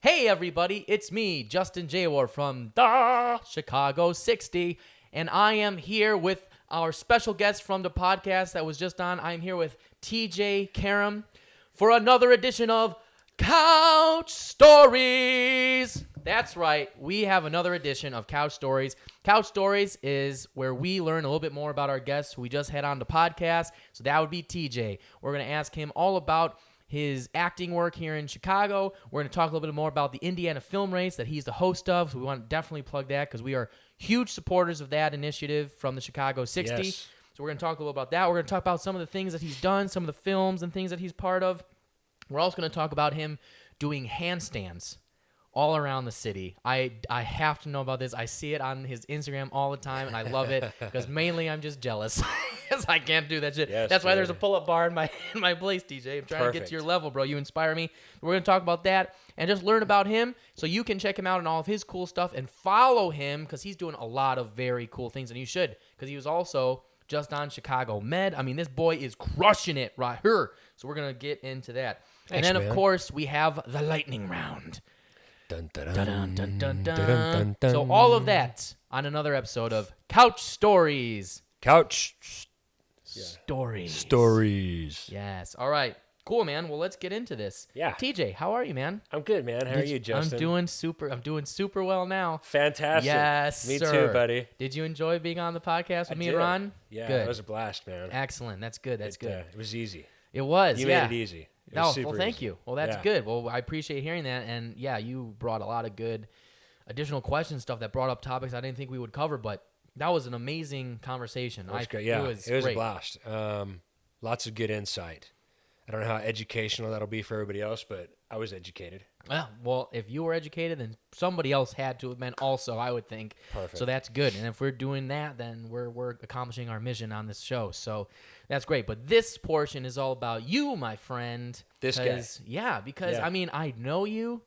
Hey everybody, it's me, Justin Jaywar from the Chicago 60, and I am here with our special guest from the podcast that was just on. I'm here with TJ Karam for another edition of Couch Stories. That's right, we have another edition of Couch Stories. Couch Stories is where we learn a little bit more about our guests who we just had on the podcast, so that would be TJ. We're going to ask him all about his acting work here in Chicago. We're going to talk a little bit more about the Indiana Film Race that he's the host of. So we want to definitely plug that because we are huge supporters of that initiative from the Chicago 60. Yes. So we're going to talk a little about that. We're going to talk about some of the things that he's done, some of the films and things that he's part of. We're also going to talk about him doing handstands all around the city. I have to know about this. I see it on his Instagram all the time, and I love it because mainly I'm just jealous because I can't do that shit. Yes, That's why dude. there's a pull-up bar in my place, DJ. I'm trying to get Perfect. to your level, bro. You inspire me. We're going to talk about that and just learn about him so you can check him out and all of his cool stuff and follow him because he's doing a lot of very cool things, and you should because he was also just on Chicago Med. I mean, this boy is crushing it right here. So we're going to get into that. Thanks, and then, man. of course, we have the lightning round. Dun, dun, Dun, dun, dun, dun, dun. dun, dun. So all of that on another episode of Couch Stories. Couch Stories. Yes. All right. Cool, man. Well, let's get into this. Yeah. TJ, how are you, man? I'm good, man. How are you, Justin? I'm doing super well now. Fantastic. Yes, Me sir. too, buddy. Did you enjoy being on the podcast with me and did. Ron? Yeah, Good. it was a blast, man. Excellent. That's good. That's good. It was easy. It was. You yeah. made it easy. It No, was super well, thank easy. you. Well, that's Yeah. good. Well, I appreciate hearing that. And yeah, you brought a lot of good additional questions, stuff that brought up topics I didn't think we would cover, but that was an amazing conversation. It was great. Yeah, It was a great. blast. Lots of good insight. I don't know how educational that'll be for everybody else, but I was educated. Well, if you were educated, then somebody else had to have been also, I would think. Perfect. So that's good. And if we're doing that, then we're accomplishing our mission on this show. So that's great. But this portion is all about you, my friend. This guy. Yeah, because, Yeah. I mean, I know you,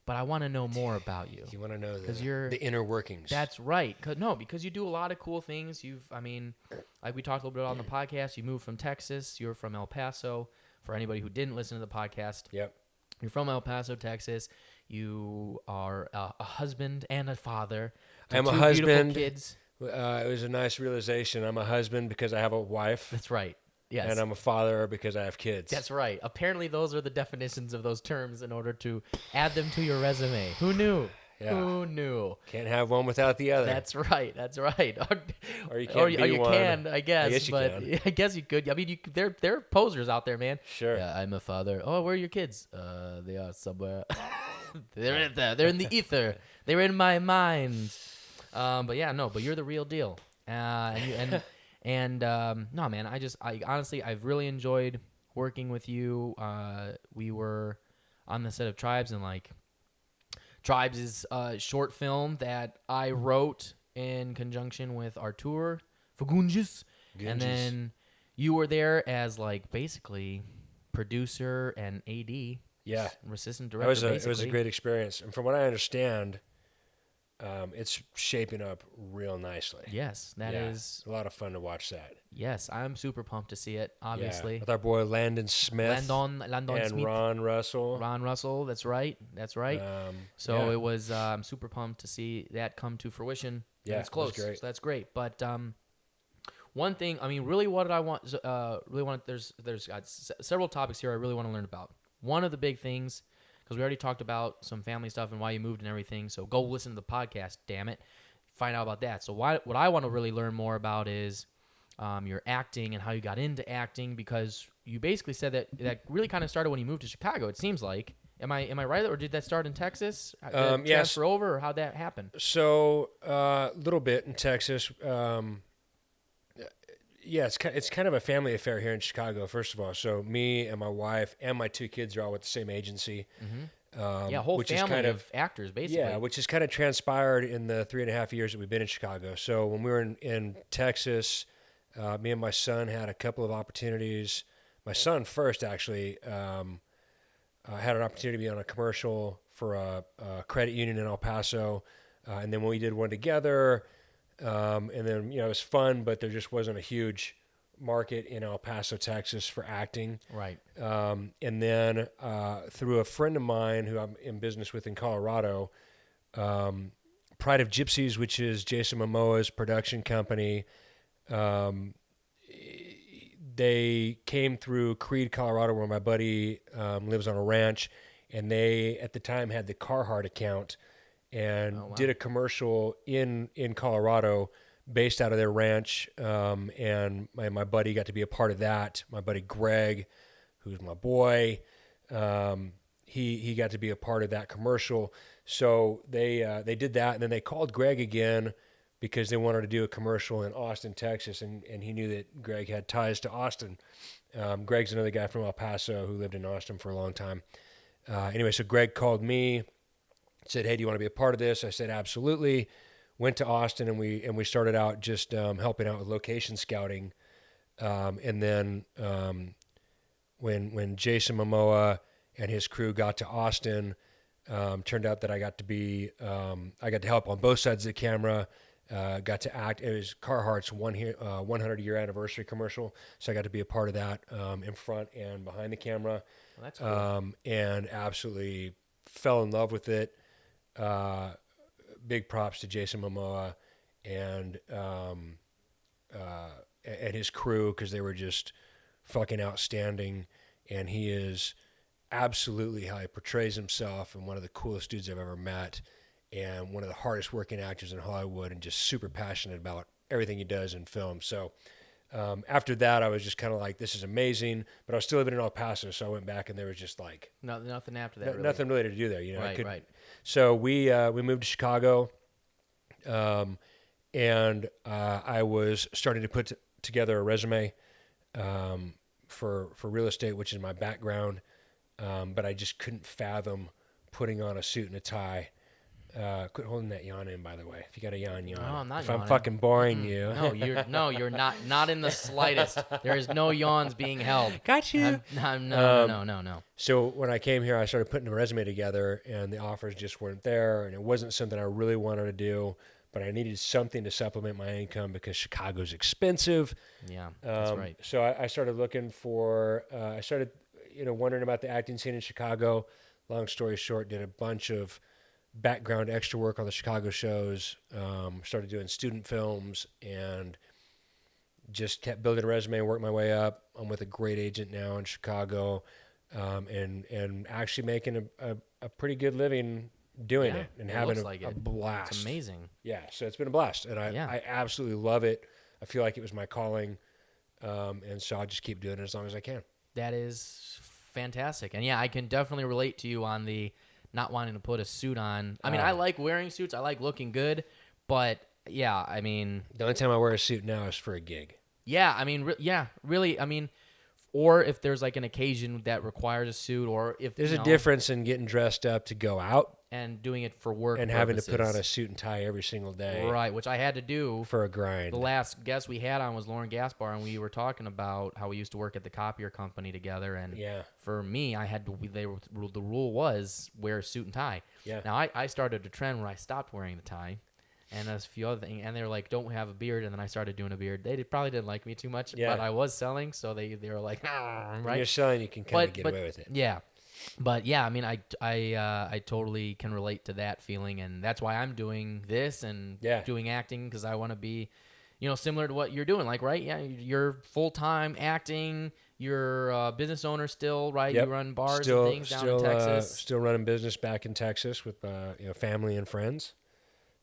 but I want to know more about you. You want to know 'Cause you're- the inner workings. That's right. Because you do a lot of cool things. Like we talked a little bit on the podcast, you moved from Texas. You're from El Paso. For anybody who didn't listen to the podcast, Yep. you're from El Paso, Texas. You are a husband and a father. to I'm a two beautiful husband. kids. It was a nice realization. I'm a husband because I have a wife, That's right. Yes. and I'm a father because I have kids. That's right. Apparently, those are the definitions of those terms in order to add them to your resume. Who knew? Yeah. Who knew? Can't have one without the other. That's right. That's right. Or you can't be you one. can, I guess. I guess you but can. I guess you could. I mean, there are posers out there, man. Sure. Yeah, I'm a father. Oh, where are your kids? They are somewhere. They're in the ether. They're in my mind. But yeah, no. But you're the real deal. No, man. I honestly, I've really enjoyed working with you. We were on the set of Tribes, and like, Tribes is a short film that I wrote in conjunction with Artur Fagundes, and then you were there as like basically producer and AD. Yeah. Assistant It director. was a basically. great experience. And from what I understand, it's shaping up real nicely. Yes, that is. a lot of fun to watch that. Yes, I'm super pumped to see it. Obviously, Yeah. With our boy Landon Smith Landon and Smith, Ron Russell. Ron Russell. That's right. So yeah. it was. I'm super pumped to see that come to fruition. And Yeah, it's close. it was great. So that's great. But one thing, I mean, really, what did I want? There's several topics here I really want to learn about. One of the big things, because we already talked about some family stuff and why you moved and everything. So go listen to the podcast. Damn it, find out about that. So what I want to really learn more about is your acting and how you got into acting, because you basically said that really kind of started when you moved to Chicago. It seems like. Am I right, or did that start in Texas? Did it Yes. transfer over, or how'd that happen? So a little bit in Texas. Yeah, it's kind of a family affair here in Chicago, first of all. So me and my wife and my two kids are all with the same agency. Yeah, whole which is family kind of actors, basically. Yeah, which has kind of transpired in the 3.5 years that we've been in Chicago. So when we were in Texas, me and my son had a couple of opportunities. My son first, actually, had an opportunity to be on a commercial for a credit union in El Paso. And then when we did one together, and then, it was fun, but there just wasn't a huge market in El Paso, Texas for acting. Right. And then through a friend of mine who I'm in business with in Colorado, Pride of Gypsies, which is Jason Mamoa's production company, they came through Creed, Colorado, where my buddy lives on a ranch, and they at the time had the Carhartt account and did a commercial in Colorado based out of their ranch, and my buddy got to be a part of that. My buddy Greg, who's my boy, he got to be a part of that commercial. So they did that, and then they called Greg again because they wanted to do a commercial in Austin, Texas, and he knew that Greg had ties to Austin. Greg's another guy from El Paso who lived in Austin for a long time. Anyway, so Greg called me, said, "Hey, do you want to be a part of this?" I said, "Absolutely." Went to Austin, and we started out just helping out with location scouting. And then when Jason Mamoa and his crew got to Austin, turned out that I got to help on both sides of the camera. Got to act. It was Carhartt's 100-year anniversary commercial, so I got to be a part of that in front and behind the camera. Well, that's cool. And absolutely fell in love with it. Big props to Jason Mamoa and his crew, because they were just fucking outstanding. And he is absolutely how he portrays himself, and one of the coolest dudes I've ever met, and one of the hardest working actors in Hollywood, and just super passionate about everything he does in film. So after that, I was just kind of like, this is amazing, but I was still living in El Paso, so I went back, and there was just like nothing after that. Really. Nothing really to do there, you know. Right. So we moved to Chicago, and I was starting to put together a resume for real estate, which is my background, but I just couldn't fathom putting on a suit and a tie. Quit holding that yawn in, by the way. If you got a yawn. No, I'm not if yawning. I'm fucking boring you. No, you're not in the slightest. There is no yawns being held. Got you. No. So when I came here, I started putting a resume together, and the offers just weren't there, and it wasn't something I really wanted to do, but I needed something to supplement my income because Chicago's expensive. Yeah, that's right. So I started looking for, wondering about the acting scene in Chicago. Long story short, did a bunch of background extra work on the Chicago shows, started doing student films, and just kept building a resume and worked my way up. I'm with a great agent now in Chicago, and actually making a pretty good living doing it, and having a blast. It's amazing. Yeah, so it's been a blast, and I absolutely love it. I feel like it was my calling, and so I'll just keep doing it as long as I can. That is fantastic. And yeah, I can definitely relate to you on the not wanting to put a suit on. I mean, I like wearing suits. I like looking good. But, yeah, I mean... The only time I wear a suit now is for a gig. Yeah, I mean, really, I mean... Or if there's, like, an occasion that requires a suit, or if... There's a difference in getting dressed up to go out. And doing it for work and purposes. having to put on a suit and tie every single day. Right, which I had to do. For a grind. The last guest we had on was Lauren Gaspar, and we were talking about how we used to work at the copier company together. And for me, I had to. The rule was wear a suit and tie. Yeah. Now I started a trend where I stopped wearing the tie, and there's a few other things. And they were like, "Don't have a beard," and then I started doing a beard. They probably didn't like me too much, but I was selling, so they were like, right. When you're selling, you can kind of get away with it. Yeah. But yeah, I mean, I totally can relate to that feeling, and that's why I'm doing this and doing acting, because I want to be, similar to what you're doing. Like, right? Yeah, you're full time acting. You're a business owner still, right? Yep. You run bars and things down in Texas. Still running business back in Texas with family and friends.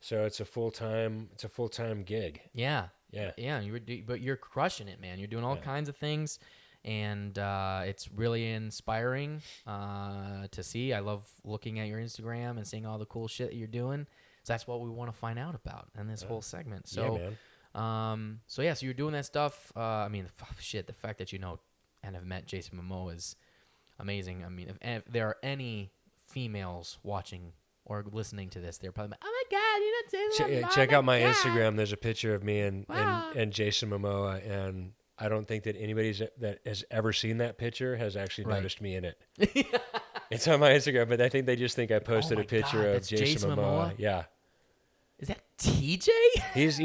So it's a full time gig. Yeah. But you're crushing it, man. You're doing all kinds of things. And it's really inspiring to see. I love looking at your Instagram and seeing all the cool shit that you're doing. So that's what we want to find out about in this whole segment. So, so you're doing that stuff. I mean, the fact that you know and have met Jason Mamoa is amazing. I mean, if there are any females watching or listening to this, they're probably like, "Oh my God, you don't say that." Check out my Instagram. There's a picture of me and Jason Mamoa, and I don't think that anybody that has ever seen that picture has actually noticed me in it. It's on my Instagram, but I think they just think I posted a picture of Jason Mamoa. Yeah. Is that TJ? He's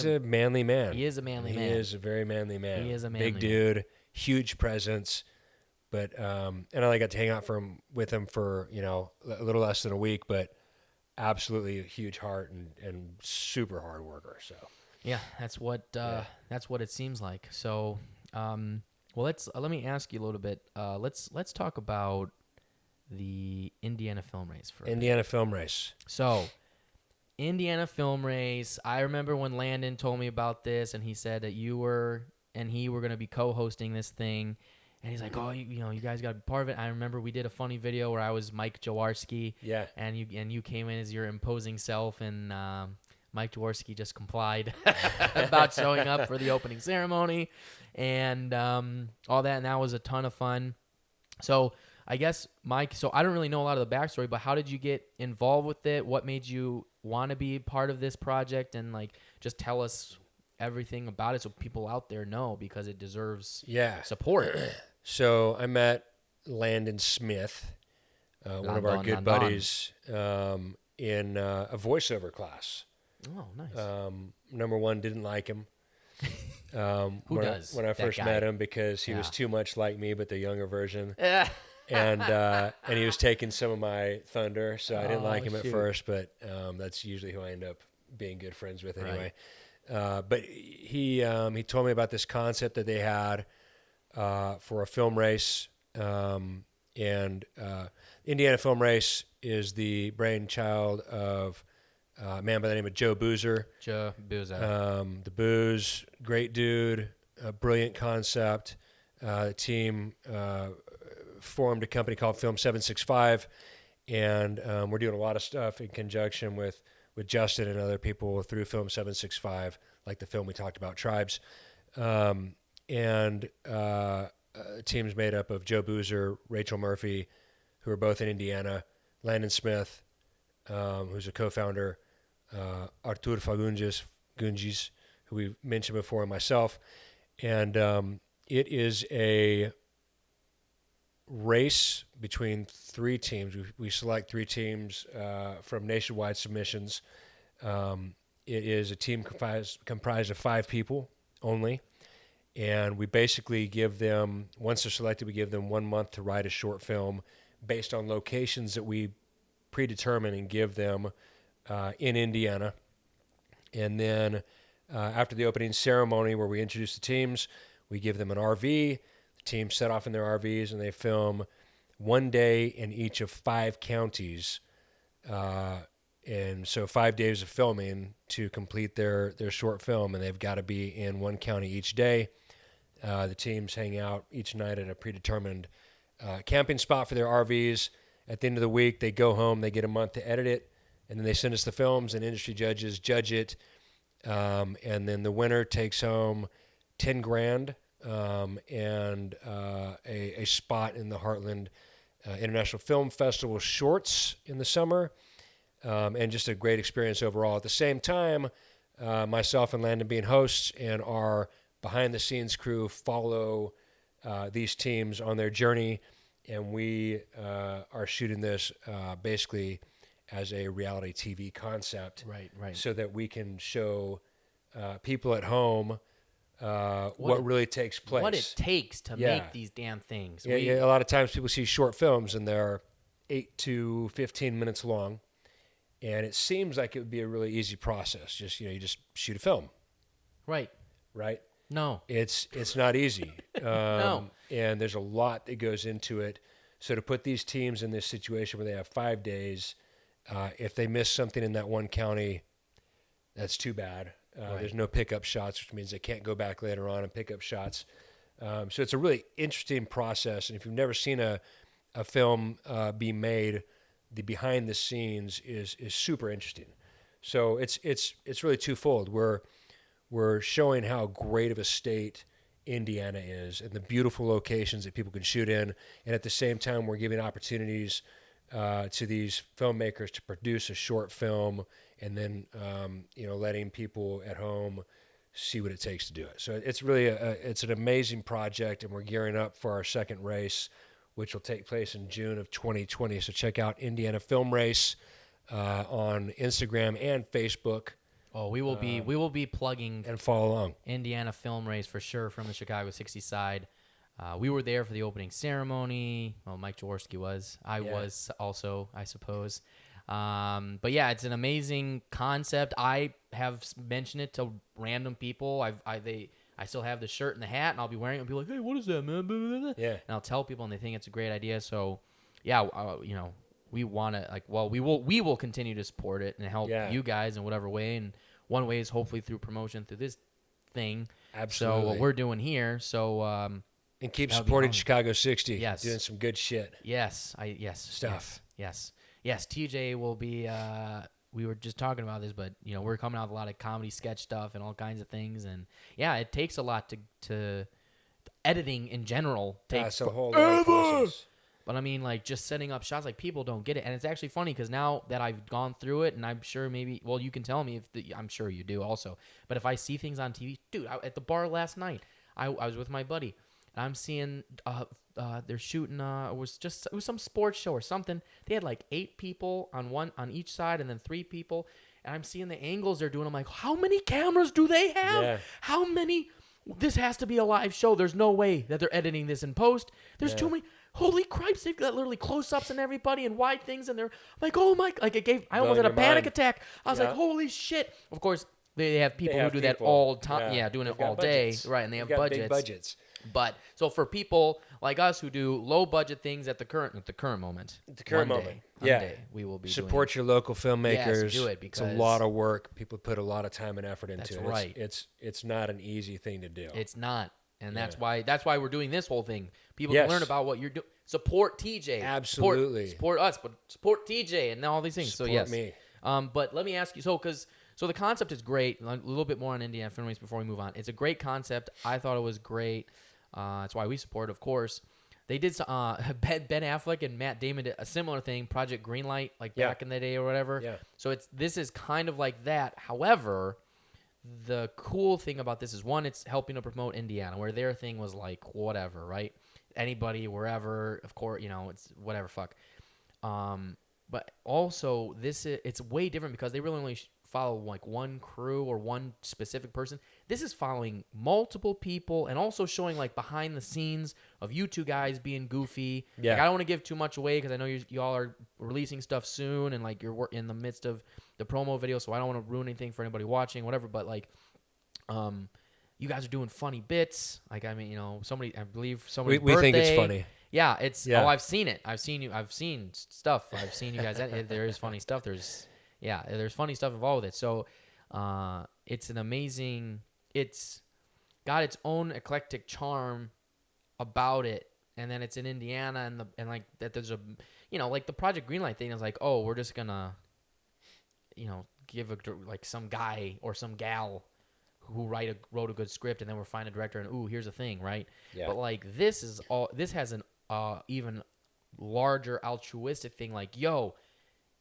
a manly man. He is a manly man. He is a very manly man. He is a manly big dude, huge presence. But and I only got to hang out with him for a little less than a week, but absolutely a huge heart and super hard worker. So yeah, that's what it seems like. So well, let me ask you a little bit. Let's talk about the Indiana Film Race for Indiana Film Race. So Indiana Film Race. I remember when Landon told me about this, and he said that you were and he were going to be co-hosting this thing. And he's like, oh, you guys got to be part of it. I remember we did a funny video where I was Mike Jaworski. Yeah. And you came in as your imposing self, and Mike Jaworski just complied about showing up for the opening ceremony and all that. And that was a ton of fun. So I guess, Mike, so I don't really know a lot of the backstory, but how did you get involved with it? What made you want to be part of this project? And just tell us everything about it so people out there know, because it deserves support. So I met Landon Smith, one of our good buddies, in a voiceover class. Oh, nice. Number one, didn't like him. Who does? When I first met him, because he was too much like me, but the younger version. And he was taking some of my thunder, so I didn't like him at first, but that's usually who I end up being good friends with anyway. Right. But he told me about this concept that they had for a film race, and Indiana Film Race is the brainchild of a man by the name of Joe Boozer. Joe Boozer. The Booze, great dude, brilliant concept. The team formed a company called Film 765, and we're doing a lot of stuff in conjunction with Justin and other people through Film 765, like the film we talked about, Tribes. And team's made up of Joe Boozer, Rachel Murphy, who are both in Indiana, Landon Smith, who's a co-founder, Artur Fagundes, who we mentioned before, and myself. And it is a race between three teams. We select three teams from nationwide submissions. It is a team comprised of 5 people only. And we basically give them, once they're selected, we give them 1 month to write a short film based on locations that we predetermine and give them in Indiana. And then after the opening ceremony, where we introduce the teams, we give them an RV. The teams set off in their RVs, and they film 1 day in each of 5 counties. And so 5 days of filming to complete their short film, and they've got to be in 1 county each day. The teams hang out each night at a predetermined camping spot for their RVs. At the end of the week, they go home, they get a month to edit it, and then they send us the films, and industry judges judge it. And then the winner takes home $10,000 and a spot in the Heartland International Film Festival shorts in the summer. And just a great experience overall. At the same time, myself and Landon being hosts, and our behind-the-scenes crew follow these teams on their journey, and we are shooting this basically as a reality TV concept, right, so that we can show people at home what really takes place. What it takes to make these damn things. Yeah, a lot of times people see short films, and they're 8 to 15 minutes long. And it seems like it would be a really easy process. You just shoot a film. Right. No. It's not easy. No. And there's a lot that goes into it. So to put these teams in this situation where they have 5 days, if they miss something in that 1 county, that's too bad. There's no pickup shots, which means they can't go back later on and pick up shots. So it's a really interesting process. And if you've never seen a film be made, the behind the scenes is super interesting. So it's really twofold. We're showing how great of a state Indiana is and the beautiful locations that people can shoot in, and at the same time we're giving opportunities to these filmmakers to produce a short film, and then letting people at home see what it takes to do it. So it's really it's an amazing project, and we're gearing up for our second race, which will take place in June of 2020. So check out Indiana Film Race. on Instagram and Facebook. Oh, we will be plugging and follow along. Indiana Film Race for sure from the Chicago 60 side. We were there for the opening ceremony. Well, Mike Jaworski was. I was also, I suppose. But yeah, it's an amazing concept. I have mentioned it to random people. I still have the shirt and the hat, and I'll be wearing it and be like, hey, what is that, man? Blah, blah, blah. Yeah. And I'll tell people, and they think it's a great idea. So, yeah, we want to, we will continue to support it and help you guys in whatever way. And one way is hopefully through promotion through this thing. Absolutely. So what we're doing here. So, and keep supporting Chicago 60. Yes. Doing some good shit. Yes. Stuff. Yes. TJ will be, we were just talking about this, but we're coming out with a lot of comedy sketch stuff and all kinds of things. And yeah, it takes a lot to editing in general takes a whole lot of process. But I mean, like, just setting up shots, like, people don't get it. And it's actually funny because now that I've gone through it, and I'm sure you can tell me I'm sure you do also. But if I see things on TV, dude, at the bar last night, I was with my buddy, and I'm seeing they're shooting. It was some sports show or something. They had like 8 people on each side, and then 3 people. And I'm seeing the angles they're doing. I'm like, how many cameras do they have? Yeah. How many? This has to be a live show. There's no way that they're editing this in post. There's too many. Holy cripes, they've got literally close-ups and everybody and wide things, and they're like, oh my, like I almost had a panic attack. I was like, holy shit. Of course, they have people who do that all time. Yeah, doing it all day. Right, and they have budgets. Big budgets. But so for people like us who do low-budget things at the current moment. One day, we will be support your local filmmakers. Yes, do it because it's a lot of work. People put a lot of time and effort into it. That's right. It's not an easy thing to do. It's not. And that's why we're doing this whole thing. People can learn about what you're doing. Support TJ. Absolutely. Support us, but support TJ and all these things. Support so yes. me. But let me ask you, so the concept is great. A little bit more on Indiana Film Race before we move on. It's a great concept. I thought it was great. That's why we support, of course. They did Ben Affleck and Matt Damon did a similar thing, Project Greenlight, like back in the day or whatever. Yeah. So this is kind of like that. However, the cool thing about this is, one, it's helping to promote Indiana, where their thing was like whatever, right? Anybody, wherever, of course, it's whatever, fuck. But also it's way different because they really only follow like one crew or one specific person. This is following multiple people and also showing like behind the scenes of you two guys being goofy. Yeah. Like, I don't want to give too much away because I know y'all are releasing stuff soon and like you're in the midst of the promo video, so I don't want to ruin anything for anybody watching, whatever. But like, you guys are doing funny bits. Like, I mean, I believe somebody's we birthday. think it's funny. Yeah, Oh, I've seen it. I've seen stuff. I've seen you guys. There is funny stuff. There's funny stuff involved with it. So, it's an amazing. It's got its own eclectic charm about it, and then it's in Indiana, and like that. There's like the Project Greenlight thing is like, oh, we're just gonna, give like some guy or some gal who wrote a good script, and then we'll find a director, and ooh, here's a thing, right? Yeah. But like this has an even larger altruistic thing. Like, yo,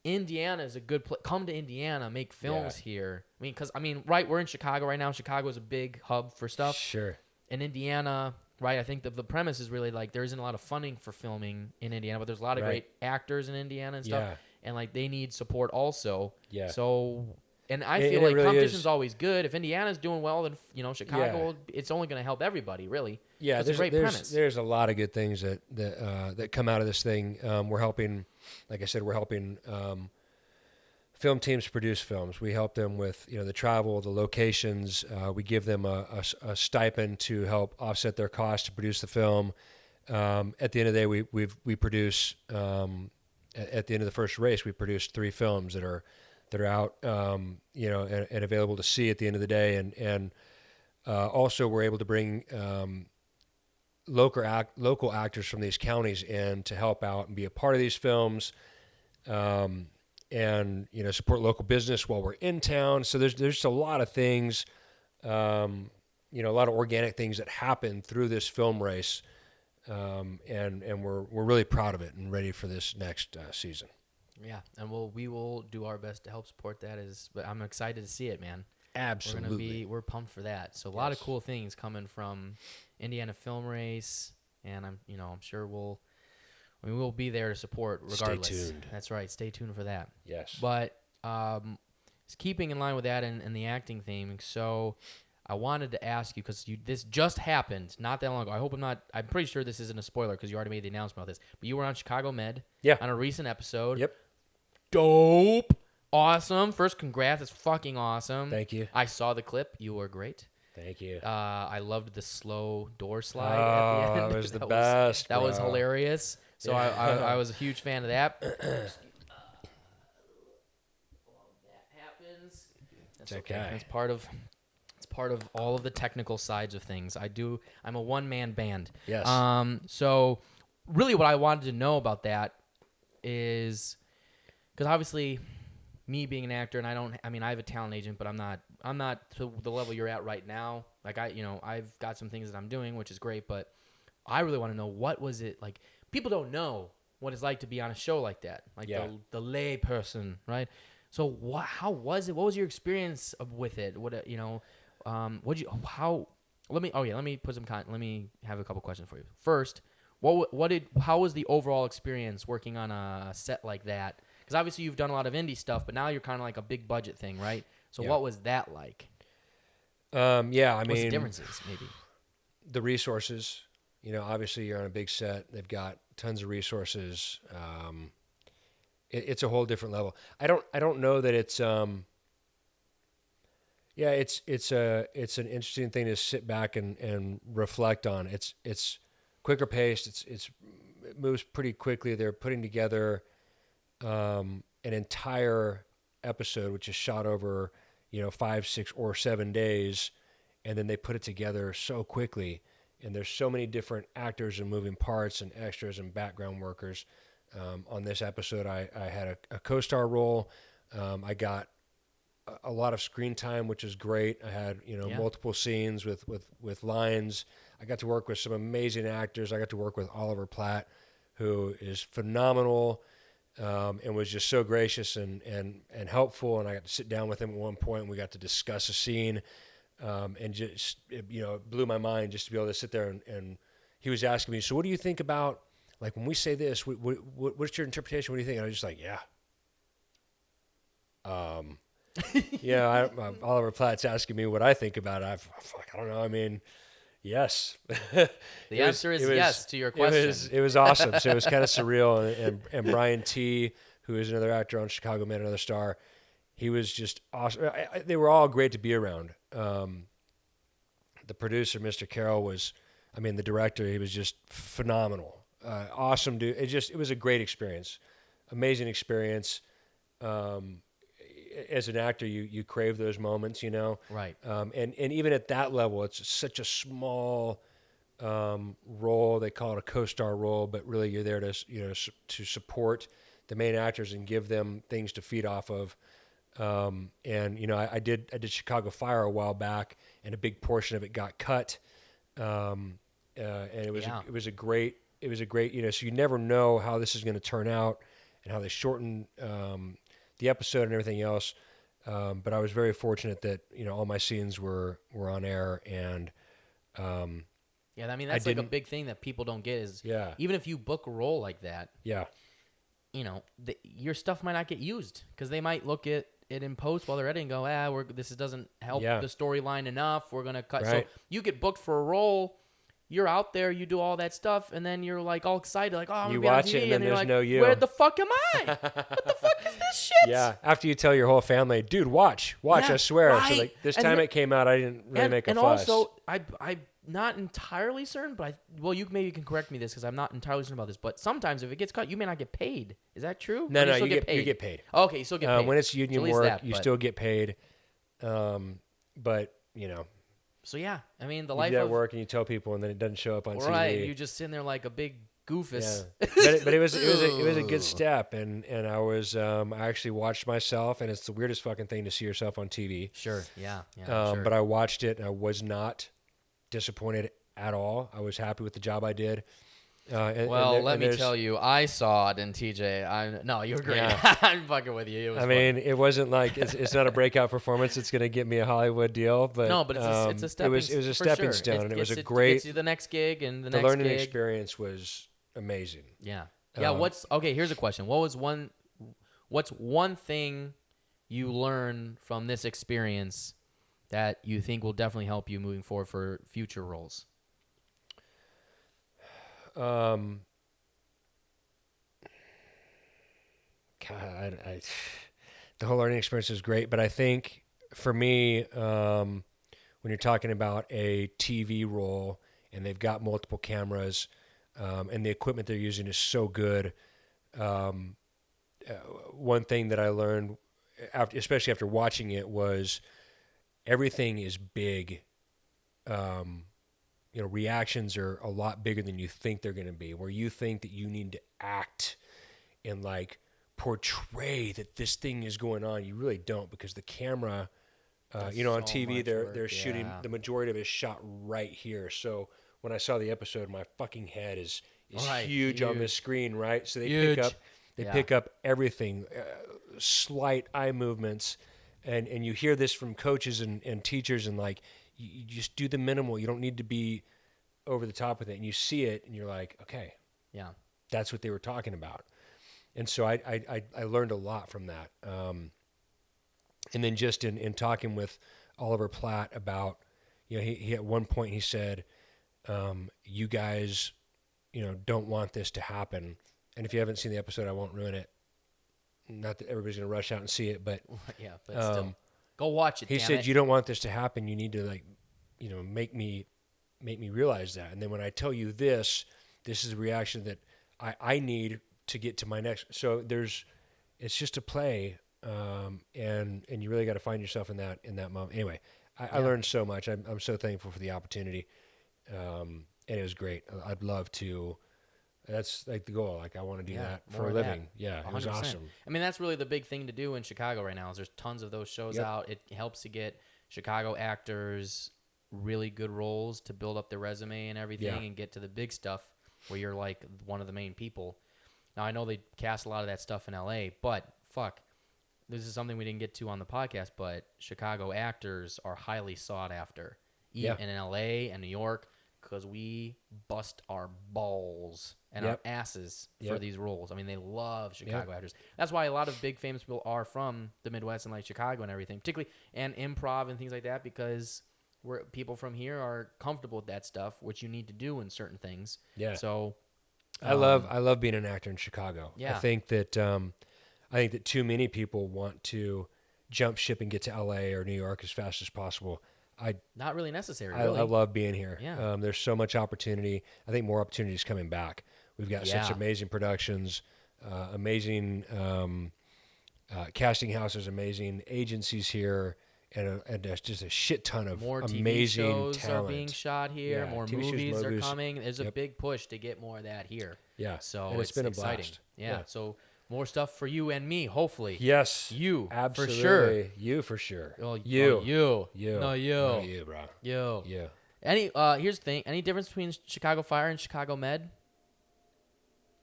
Indiana is a good place. Come to Indiana, make films here. I mean, because right, we're in Chicago right now. Chicago is a big hub for stuff. Sure. In Indiana, right? I think the premise is really like there isn't a lot of funding for filming in Indiana, but there's a lot of great actors in Indiana and stuff, and like they need support also. Yeah. So. And I feel like really competition's always good. If Indiana's doing well, then Chicago, it's only going to help everybody, really. Yeah, there's a great premise. There's a lot of good things that come out of this thing. We're helping, like I said, film teams produce films. We help them with the travel, the locations. We give them a stipend to help offset their costs to produce the film. At the end of the day, we produce. At the end of the first race, we produced 3 films that are out, and available to see at the end of the day. And also we're able to bring local actors from these counties in to help out and be a part of these films, and support local business while we're in town. So there's just a lot of things, a lot of organic things that happen through this film race, and we're really proud of it and ready for this next season. Yeah, and we will do our best to help support that. But I'm excited to see it, man. Absolutely, we're pumped for that. So a lot of cool things coming from Indiana Film Race, and I'm sure we'll I mean, we'll be there to support regardless. Stay tuned. That's right. Stay tuned for that. Yes. But keeping in line with that and the acting theme, so I wanted to ask you, because this just happened not that long ago. I'm pretty sure this isn't a spoiler because you already made the announcement about this. But you were on Chicago Med on a recent episode. Yep. Dope. Awesome. First, congrats. It's fucking awesome. Thank you. I saw the clip. You were great. Thank you. I loved the slow door slide at the end. That was the best. That was hilarious. So I was a huge fan of that. That happens. That's okay. It's part of all of the technical sides of things. I'm a one-man band. Yes. So really what I wanted to know about that is, because obviously me being an actor, and I have a talent agent, but I'm not to the level you're at right now. Like I've got some things that I'm doing, which is great, but I really want to know, what was it like? People don't know what it's like to be on a show like that, like the lay person, right? So how was it? What was your experience with it? Let me put some let me have a couple questions for you. First, how was the overall experience working on a set like that? Because obviously you've done a lot of indie stuff, but now you're kind of like a big budget thing, right? So what was that like? I mean, what's the differences, maybe? The resources, obviously you're on a big set. They've got tons of resources. It's a whole different level. I don't know that it's it's an interesting thing to sit back and reflect on. It's quicker paced. It moves pretty quickly. They're putting together an entire episode, which is shot over 5, 6, or 7 days, and then they put it together so quickly. And there's so many different actors and moving parts and extras and background workers. On this episode, I had a co-star role. I got a lot of screen time, which is great. I had multiple scenes with lines. I got to work with some amazing actors. I got to work with Oliver Platt, who is phenomenal, and was just so gracious and helpful. And I got to sit down with him at one point, and we got to discuss a scene. And just, it blew my mind just to be able to sit there and he was asking me, so what do you think about, like, when we say this, what's your interpretation? What do you think? And I was just like, Oliver Platt's asking me what I think about it. I don't know. I mean, yes. The answer is yes to your question. It was awesome. So it was kind of surreal. And Brian T., who is another actor on Chicago Man, another star, he was just awesome. They were all great to be around. The producer, Mr. Carroll, the director, he was just phenomenal. Awesome dude. It was a great experience. Amazing experience. As an actor, you crave those moments, Right. And even at that level, it's such a small role. They call it a co-star role, but really you're there to support the main actors and give them things to feed off of. I did Chicago Fire a while back, and a big portion of it got cut. And it was a great, so you never know how this is going to turn out and how they shorten, the episode and everything else. But I was very fortunate that, all my scenes were on air, and, that's like a big thing that people don't get is even if you book a role like that, your stuff might not get used because they might look at it in post while they're editing and go, this doesn't help the storyline enough. We're going to cut. Right. So you get booked for a role, you're out there, you do all that stuff, and then you're like all excited, like, I'm you going to watch be on TV, it, and then there's like, no you. Where the fuck am I? What the fuck is this shit? Yeah, after you tell your whole family, dude, watch, I swear. Right. So like this time it came out, I didn't really make a fuss. And also, I'm not entirely certain, but you maybe can correct me this because I'm not entirely certain about this, but sometimes if it gets cut, you may not get paid. Is that true? No, you get paid. Okay, you still get paid. When it's union work, you still get paid. But, So yeah, the you life do that of work and you tell people, and then it doesn't show up on TV. Right, you just sitting there like a big goofus. Yeah. but it was a good step, and I was I actually watched myself, and it's the weirdest fucking thing to see yourself on TV. Sure, yeah. Sure. But I watched it, and I was not disappointed at all. I was happy with the job I did. Let me tell you, I saw it in TJ. No, you were great. Yeah. I'm fucking with you. It was it wasn't like it's not a breakout performance. It's going to get me a Hollywood deal, but it's a stepping. It was a stepping sure. stone, and it was a It great. gets you the next gig and the next learning gig. experience was amazing. Yeah, Yeah. Here's a question. What's one thing you learned from this experience that you think will definitely help you moving forward for future roles? God, the whole learning experience is great, but I think for me, when you're talking about a TV role and they've got multiple cameras, and the equipment they're using is so good, one thing that I learned, especially after watching it, was everything is big. Reactions are a lot bigger than you think they're going to be. Where you think that you need to act and like portray that this thing is going on, you really don't, because the camera, on so TV, much they're work, shooting, yeah. the majority of it is shot right here. So when I saw the episode, my fucking head is Right, huge on this huge. screen, right? So they Huge. Yeah. pick up everything, slight eye movements, and you hear this from coaches and teachers, and like you just do the minimal. You don't need to be over the top with it, and you see it, and you're like, okay, Yeah. that's what they were talking about. And so I learned a lot from that. And then just in talking with Oliver Platt about, he at one point he said, you guys, don't want this to happen. And if you haven't seen the episode, I won't ruin it. Not that everybody's going to rush out and see it, but Yeah, but still, go watch it. he damn said, it. you don't want this to happen. You need to make me realize that. And then when I tell you this is the reaction that I need to get to my next. So it's just a play. And you really got to find yourself in that moment. Anyway, I learned so much. I'm so thankful for the opportunity. And it was great. I'd love to. That's like the goal. Like I want to do that for a living. Yeah, it was 100%. awesome. I mean, that's really the big thing to do in Chicago right now. Is there's tons of those shows out. It helps to get Chicago actors really good roles to build up their resume and everything, and get to the big stuff where you're like one of the main people. Now I know they cast a lot of that stuff in L.A., but fuck. This is something we didn't get to on the podcast, but Chicago actors are highly sought after, even in LA and New York, because we bust our balls and our asses for these roles. I mean, they love Chicago actors. That's why a lot of big famous people are from the Midwest and like Chicago and everything, particularly and improv and things like that, because people from here are comfortable with that stuff, which you need to do in certain things. Yeah. So I love being an actor in Chicago. Yeah. I think that too many people want to jump ship and get to LA or New York as fast as possible. Not really necessary, I really. love being here. Yeah. There's so much opportunity. I think more opportunities coming back. We've got such amazing productions, amazing casting houses, amazing agencies here, and just a shit ton of More TV amazing shows talent. are being shot here. Yeah, More TV shows, movies are movies. coming. There's a big push to get more of that here. Yeah, So and it's been a exciting. blast. Yeah. So more stuff for you and me, hopefully. Yes. You, absolutely. for sure. You for sure. Oh, you. You. No, you. No, you, bro. You. You. Here's the thing. Any difference between Chicago Fire and Chicago Med?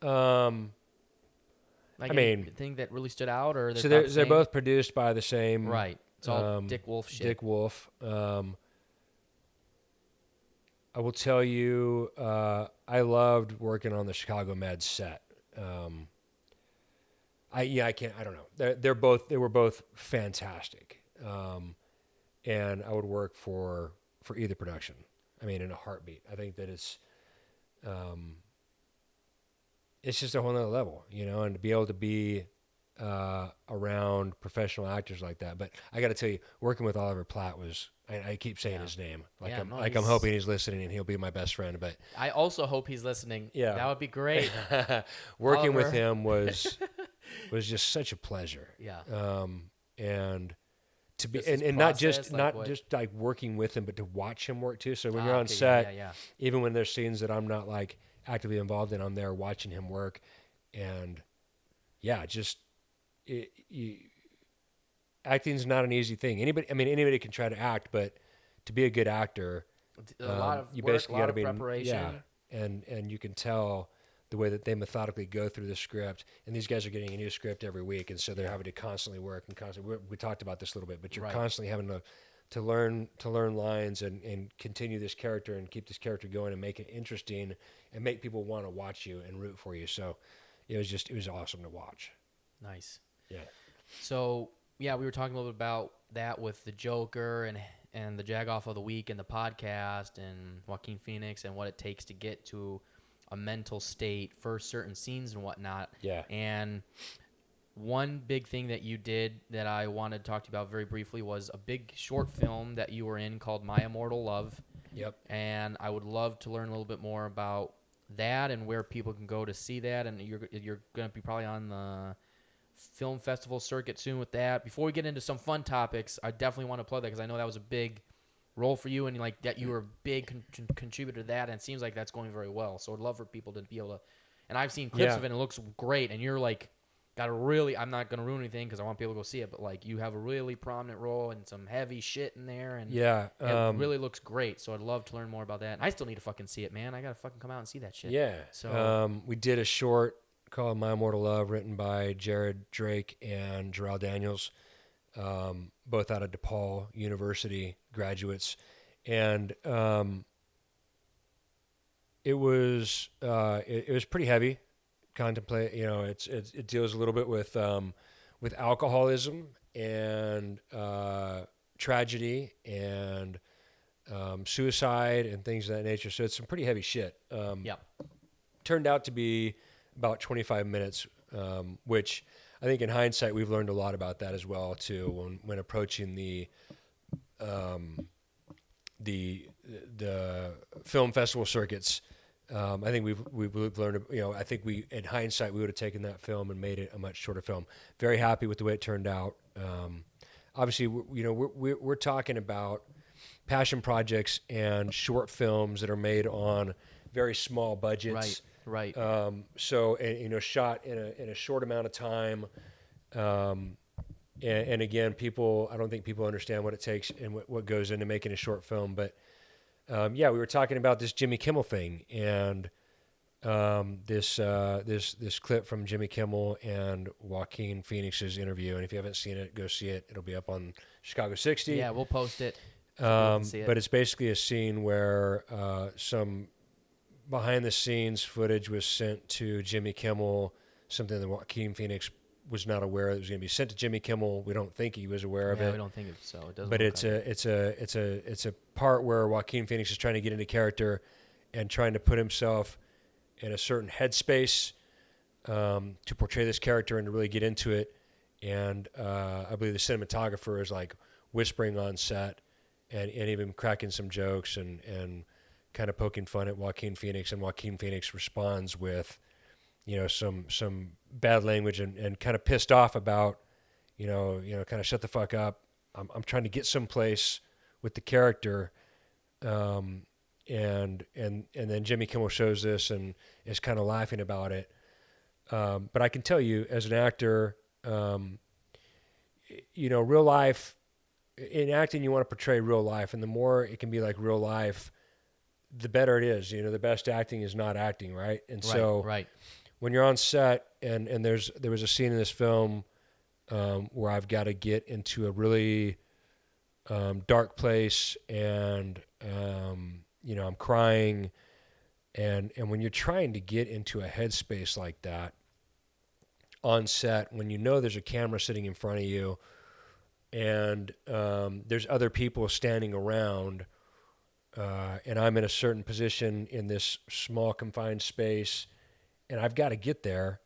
Like I mean, anything that really stood out, or so they're both produced by the same. Right. It's all Dick Wolf shit. Dick Wolf. I will tell you, I loved working on the Chicago Med set. I don't know. They were both fantastic. And I would work for either production. I mean, in a heartbeat. I think that it's just a whole nother level, and to be able to be around professional actors like that. But I got to tell you, working with Oliver Platt was, I keep saying his name. I'm hoping he's listening and he'll be my best friend. But I also hope he's listening. Yeah. That would be great. Working Oliver. with him was just such a pleasure. Yeah. And to be Just his and process, not just like working with him, but to watch him work too. So when you're on okay, set, yeah. even when there's scenes that I'm not like actively involved in, I'm there watching him work, and acting's not an easy thing. Anybody can try to act, but to be a good actor, A lot of you work, basically a lot got to of be preparation. and you can tell the way that they methodically go through the script, and these guys are getting a new script every week, and so they're having to constantly work and constantly. We talked about this a little bit, but you're constantly having to learn lines and continue this character and keep this character going and make it interesting and make people want to watch you and root for you. So it was awesome to watch. Nice. Yeah. So yeah, we were talking a little bit about that with the Joker and the Jag-Off of the Week and the podcast and Joaquin Phoenix and what it takes to get to a mental state for certain scenes and whatnot. Yeah. And one big thing that you did that I wanted to talk to you about very briefly was a big short film that you were in called My Immortal Love. Yep. And I would love to learn a little bit more about that and where people can go to see that. And you're going to be probably on the film festival circuit soon with that. Before we get into some fun topics, I definitely want to plug that because I know that was a big role for you and like that you were a big contributor to that, and it seems like that's going very well. So I'd love for people to be able to, and I've seen clips of it and it looks great, and you're like got a really, I'm not going to ruin anything because I want people to go see it, but like you have a really prominent role and some heavy shit in there, and it really looks great. So I'd love to learn more about that. And I still need to fucking see it, man. I got to fucking come out and see that shit. Yeah. So we did a short called My Immortal Love, written by Jared Drake and Jarrell Daniels, both out of DePaul University graduates. And it was pretty heavy. Contemplate, it deals a little bit with alcoholism and tragedy and suicide and things of that nature. So it's some pretty heavy shit. Turned out to be about 25 minutes, which I think in hindsight we've learned a lot about that as well too when approaching the film festival circuits. I think we've learned, I think in hindsight we would have taken that film and made it a much shorter film. Very happy with the way it turned out. Obviously, we're talking about passion projects and short films that are made on very small budgets. Right. So, shot in a short amount of time. And again, I don't think people understand what it takes and what goes into making a short film. But we were talking about this Jimmy Kimmel thing and this clip from Jimmy Kimmel and Joaquin Phoenix's interview. And if you haven't seen it, go see it. It'll be up on Chicago 60. Yeah, we'll post it. So people can see it. But it's basically a scene where some behind-the-scenes footage was sent to Jimmy Kimmel, something that Joaquin Phoenix was not aware that was going to be sent to Jimmy Kimmel. We don't think he was aware of it. We don't think so. It doesn't. But it's a part where Joaquin Phoenix is trying to get into character and trying to put himself in a certain headspace to portray this character and to really get into it. And I believe the cinematographer is like whispering on set and even cracking some jokes and kind of poking fun at Joaquin Phoenix, and Joaquin Phoenix responds with, some bad language and kind of pissed off about, kind of shut the fuck up. I'm trying to get someplace with the character, and then Jimmy Kimmel shows this and is kind of laughing about it. But I can tell you, as an actor, real life. In acting, you want to portray real life, and the more it can be like real life, the better it is. The best acting is not acting, right? And when you're on set and there was a scene in this film where I've got to get into a really dark place and I'm crying, and when you're trying to get into a headspace like that on set, when there's a camera sitting in front of you and there's other people standing around, and I'm in a certain position in this small confined space, and I've got to get there,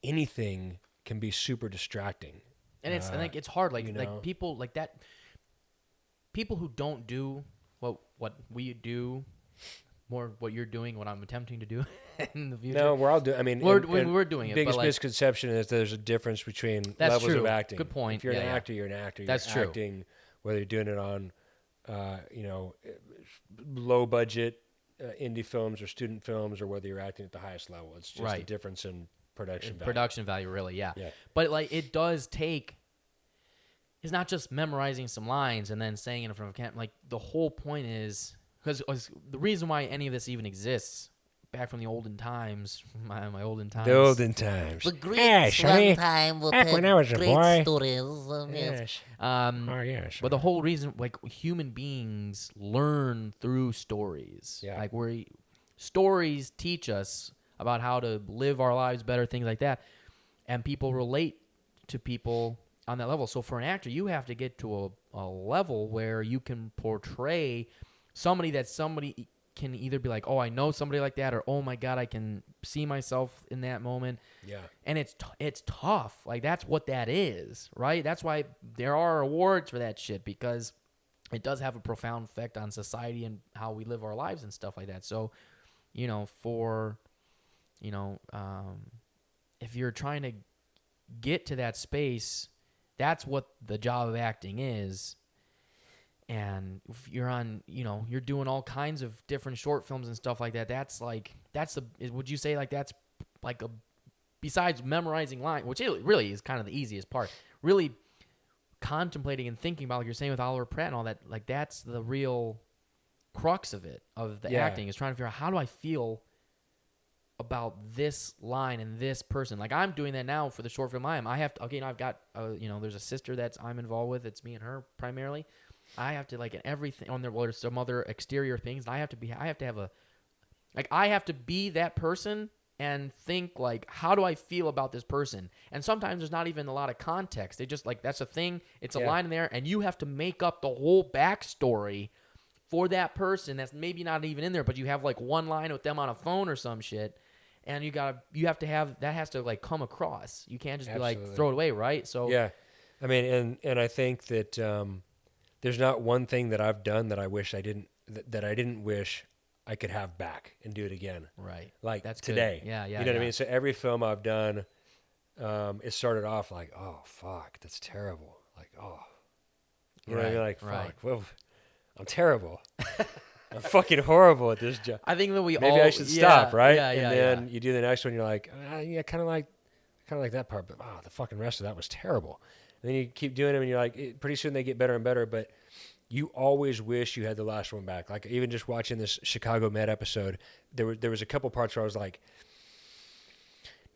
anything can be super distracting. And I think it's hard. Like people like that, people who don't do what we do, more what you're doing, what I'm attempting to do in the future. No, we're all doing. I mean, we're doing it. Biggest misconception is there's a difference between levels of acting. Good point. If you're an actor, you're an actor. That's you're true. Acting, whether you're doing it on, low budget indie films or student films, or whether you're acting at the highest level. It's just a difference in production value. Production value, really, yeah. But it does take. It's not just memorizing some lines and then saying it in front of a camera. Like the whole point is because the reason why any of this even exists. Back from the olden times, my olden times. The olden times. The Greeks one time will back tell when I was a great boy. stories. Yes. Yes. But the whole reason, human beings learn through stories. Yeah. Stories teach us about how to live our lives better, things like that. And people relate to people on that level. So for an actor, you have to get to a level where you can portray somebody that somebody can either be like, oh, I know somebody like that, or oh my God, I can see myself in that moment. Yeah. And it's tough. Like, that's what that is, right? That's why there are awards for that shit, because it does have a profound effect on society and how we live our lives and stuff like that. So, you know, if you're trying to get to that space, that's what the job of acting is. And if you're on, you're doing all kinds of different short films and stuff like that. Would you say like that's like besides memorizing line, which it really is kind of the easiest part, really contemplating and thinking about, like you're saying with Oliver Pratt and all that, like that's the real crux of it, of the acting, is trying to figure out, how do I feel about this line and this person? Like, I'm doing that now for the short film I have to, I've got, there's a sister that's I'm involved with. It's me and her primarily. I have to, like, in everything on there, well, there's some other exterior things. I have to be that person and think, like, how do I feel about this person? And sometimes there's not even a lot of context. They just, like, that's a thing. It's a line in there, and you have to make up the whole backstory for that person that's maybe not even in there, but you have, like, one line with them on a phone or some shit, and you have to have, that has to, like, come across. You can't just be like, throw it away, right? So yeah. I mean, and I think that there's not one thing that I've done that I wish I didn't wish I could have back and do it again. Right. Like that's today. Good. Yeah. You know what I mean? So every film I've done, it started off like, oh fuck, that's terrible. Like, oh, you know what I mean? Like, fuck, well, I'm terrible. I'm fucking horrible at this job. I think that maybe I should stop, right? Yeah, and then you do the next one, you're like, yeah, kind of like that part, but the fucking rest of that was terrible. And then you keep doing them, and you're like, pretty soon they get better and better, but you always wish you had the last one back. Like, even just watching this Chicago Med episode, there was a couple parts where I was like,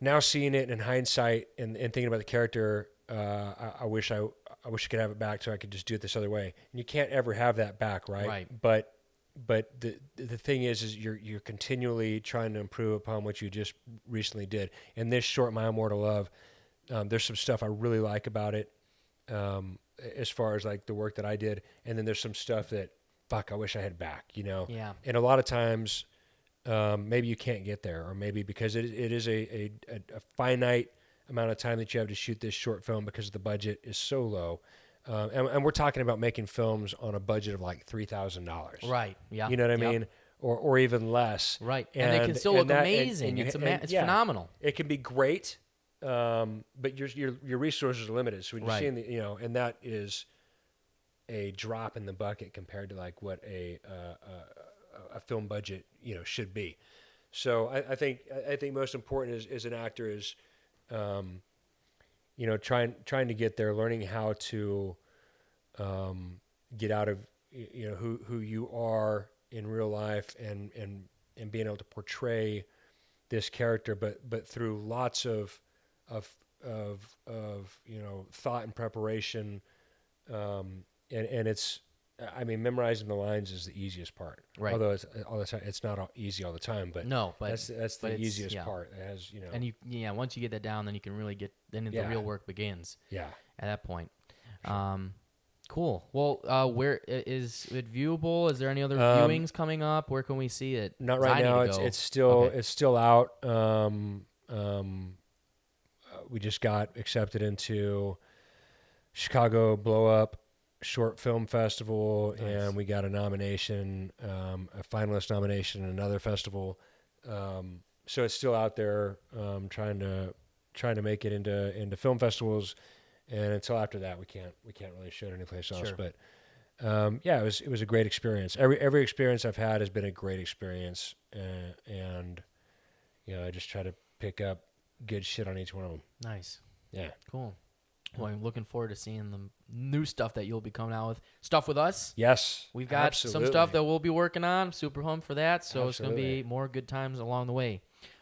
now seeing it in hindsight and thinking about the character, I wish I could have it back so I could just do it this other way. And you can't ever have that back, right? Right. But the thing is you're continually trying to improve upon what you just recently did. And this short, My Immortal Love, there's some stuff I really like about it, as far as like the work that I did. And then there's some stuff that, fuck, I wish I had back, Yeah. And a lot of times, maybe you can't get there, or maybe because it is a finite amount of time that you have to shoot this short film because the budget is so low. And we're talking about making films on a budget of like $3,000. Right. Yeah. You know what I mean? Or even less. Right. And they can still look amazing. It's phenomenal. It can be great, but your resources are limited. So when you're seeing and that is a drop in the bucket compared to like what a film budget should be. So I think most important is an actor is trying to get there, learning how to get out of who you are in real life and being able to portray this character, but through lots of thought and preparation, and it's, I mean, memorizing the lines is the easiest part. Right. Although it's all the time, it's not easy all the time, but that's the easiest part. It has, And once you get that down, then you can really the real work begins. Yeah. At that point. Sure. Cool. Well, where is it viewable? Is there any other viewings coming up? Where can we see it? Not right now. It's still out. We just got accepted into Chicago Blow Up Short Film Festival, nice. And we got a nomination, a finalist nomination in another festival. So it's still out there, trying to make it into film festivals, and until after that, we can't really show it anyplace else. Sure. But it was a great experience. Every experience I've had has been a great experience, and I just try to pick up good shit on each one of them. Nice. Yeah. Cool. Well, I'm looking forward to seeing the new stuff that you'll be coming out with. Stuff with us. Yes. We've got some stuff that we'll be working on. Super pumped for that. So Absolutely. It's going to be more good times along the way.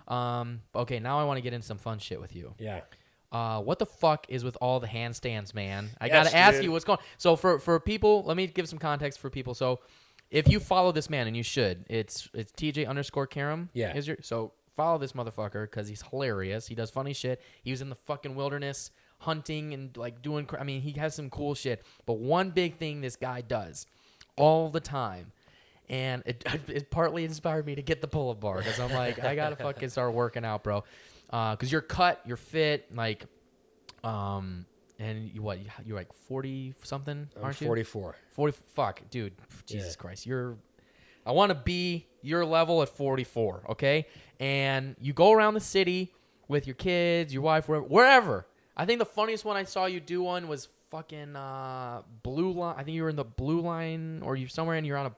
Okay, now I want to get into some fun shit with you. Yeah. What the fuck is with all the handstands, man? I got to ask you what's going on. So for people, let me give some context for people. So if you follow this man, and you should, it's TJ _Karam. Yeah. So follow this motherfucker because he's hilarious. He does funny shit. He was in the fucking wilderness hunting and like doing. I mean, he has some cool shit. But one big thing this guy does all the time, and it partly inspired me to get the pull-up bar because I'm like, I gotta fucking start working out, bro. Because you're cut, you're fit, like, and you're like 40 something, aren't you? 44. 40. Fuck, dude. Jesus Christ, I want to be your level at 44, okay? And you go around the city with your kids, your wife, wherever. I think the funniest one I saw you do one was fucking Blue Line. I think you were in the Blue Line or you somewhere and you're on a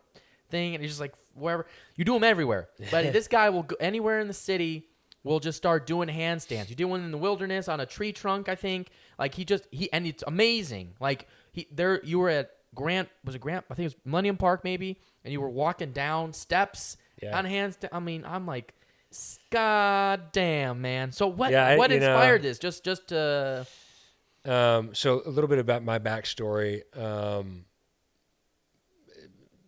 thing and it's just like wherever. You do them everywhere. But this guy will go anywhere in the city. We'll just start doing handstands. You did one in the wilderness on a tree trunk, I think. Like and it's amazing. Like you were at Grant? I think it was Millennium Park maybe, and you were walking down steps on handstand. I mean, I'm like, god damn, man. So what inspired this? Just to. So a little bit about my backstory.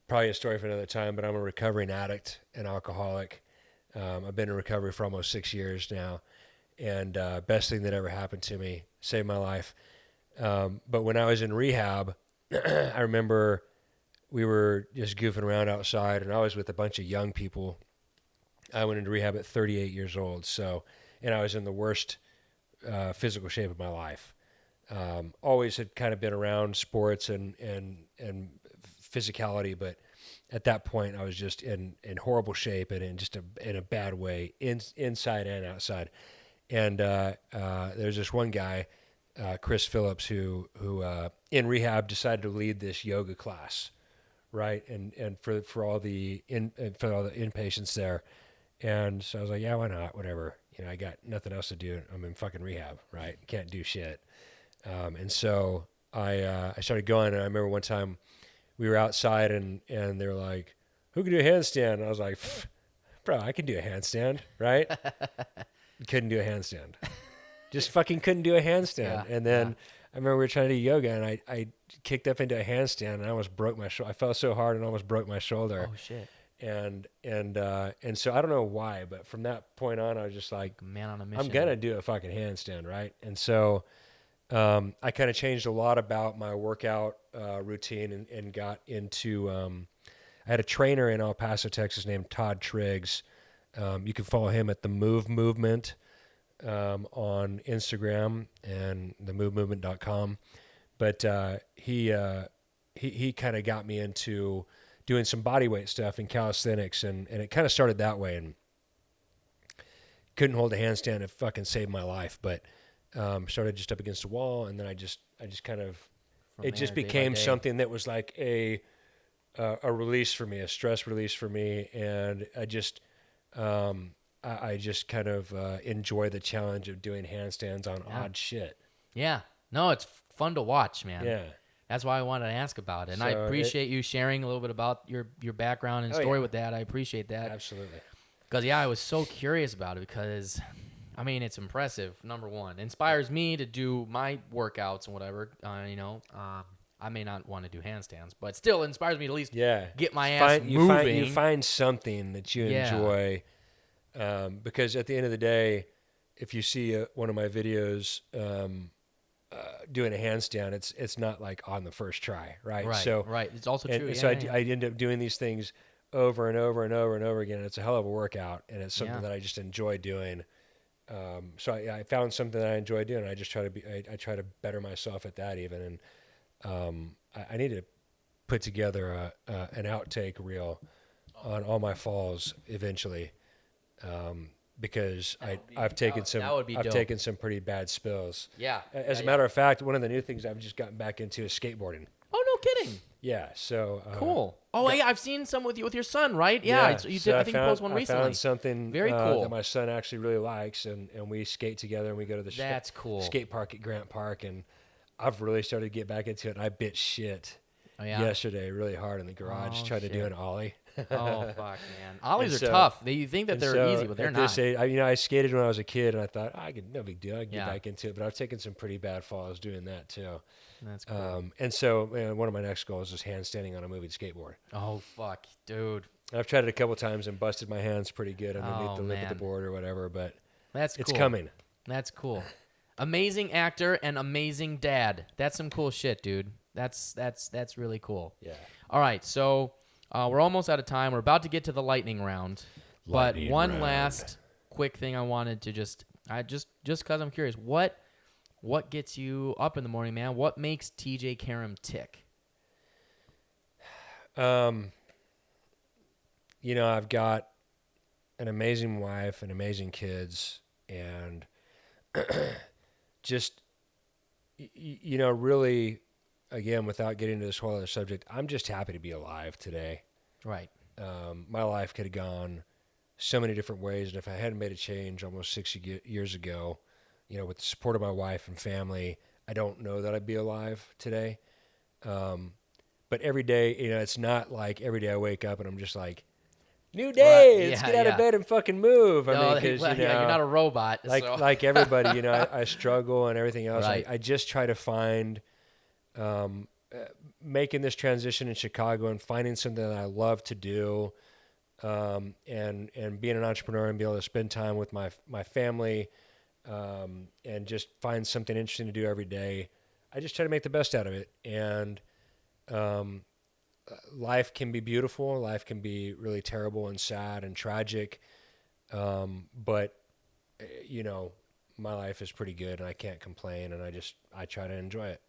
Probably a story for another time, but I'm a recovering addict and alcoholic. I've been in recovery for almost 6 years now, and best thing that ever happened to me, saved my life. But when I was in rehab, I remember we were just goofing around outside, and I was with a bunch of young people. I went into rehab at 38 years old, and I was in the worst physical shape of my life. Always had kind of been around sports and physicality, but at that point I was just in horrible shape and in a bad way, inside and outside. And there's this one guy, Chris Phillips, who in rehab decided to lead this yoga class, right? And for all the inpatients there. And so I was like, yeah, why not? Whatever. I got nothing else to do. I'm in fucking rehab, right? Can't do shit. And so I started going, and I remember one time we were outside and they were like, who can do a handstand? And I was like, bro, I can do a handstand, right? Couldn't do a handstand. Just fucking couldn't do a handstand. And then I remember we were trying to do yoga, and I kicked up into a handstand, and I almost broke my shoulder. I fell so hard and almost broke my shoulder. Oh shit. And so I don't know why, but from that point on, I was just like, man on a mission. I'm gonna do a fucking handstand, right? And so I kind of changed a lot about my workout routine and got into. I had a trainer in El Paso, Texas, named Todd Triggs. You can follow him at the Move Movement on Instagram and themovemovement.com. But he kind of got me into doing some bodyweight stuff in calisthenics, and it kind of started that way. And couldn't hold a handstand; it fucking saved my life. But started just up against a wall, and then I just kind of it just became something that was like a release for me, a stress release for me, and I just kind of enjoy the challenge of doing handstands on odd shit. Yeah, no, it's fun to watch, man. Yeah. That's why I wanted to ask about it. And I appreciate you sharing a little bit about your background and story with that. I appreciate that. Absolutely. Because, I was so curious about it because, I mean, it's impressive, number one. It inspires me to do my workouts and whatever, I may not want to do handstands, but still it inspires me to at least get my ass moving. You find something that you enjoy. Because at the end of the day, if you see one of my videos doing a handstand, it's not like on the first try, right? Right. It's also true. So I end up doing these things over and over and over and over again. It's a hell of a workout, and it's something that I just enjoy doing. So I found something that I enjoy doing. I just try to better myself at that even. And I need to put together an outtake reel on all my falls eventually. Because I've taken some pretty bad spills. Yeah. As a matter of fact, one of the new things I've just gotten back into is skateboarding. Oh, no kidding. Yeah. So cool. Oh, yeah, I've seen some with your son, right? Yeah. I think you posted one recently. I found something very cool that my son actually really likes, and we skate together, and we go to the skate park at Grant Park, and I've really started to get back into it. And I bit shit yesterday really hard in the garage trying to do an ollie. Oh, fuck, man. Ollies are tough. You think that they're easy, but they're not. I skated when I was a kid, and I thought, no big deal. I can get back into it. But I've taken some pretty bad falls doing that, too. That's cool. And so one of my next goals is handstanding on a moving skateboard. Oh, fuck, dude. I've tried it a couple times and busted my hands pretty good underneath the lip of man. the board or whatever, but That's it's cool. coming. That's cool. Amazing actor and amazing dad. That's some cool shit, dude. That's really cool. Yeah. All right, so we're almost out of time. We're about to get to the lightning round. Lightning but one round. last quick thing I wanted to just because I'm curious, what gets you up in the morning, man? What makes TJ Karam tick? I've got an amazing wife and amazing kids, and just, really, again, without getting into this whole other subject, I'm just happy to be alive today. Right. My life could have gone so many different ways, and if I hadn't made a change almost 6 years ago, with the support of my wife and family, I don't know that I'd be alive today. But every day, it's not like every day I wake up and I'm just like, new day, let's get out of bed and fucking move. I mean, because you're not a robot. Like everybody, I struggle and everything else. Right. I just try to find, making this transition in Chicago and finding something that I love to do, and being an entrepreneur and be able to spend time with my family, and just find something interesting to do every day. I just try to make the best out of it. And life can be beautiful. Life can be really terrible and sad and tragic. But my life is pretty good and I can't complain, and I try to enjoy it.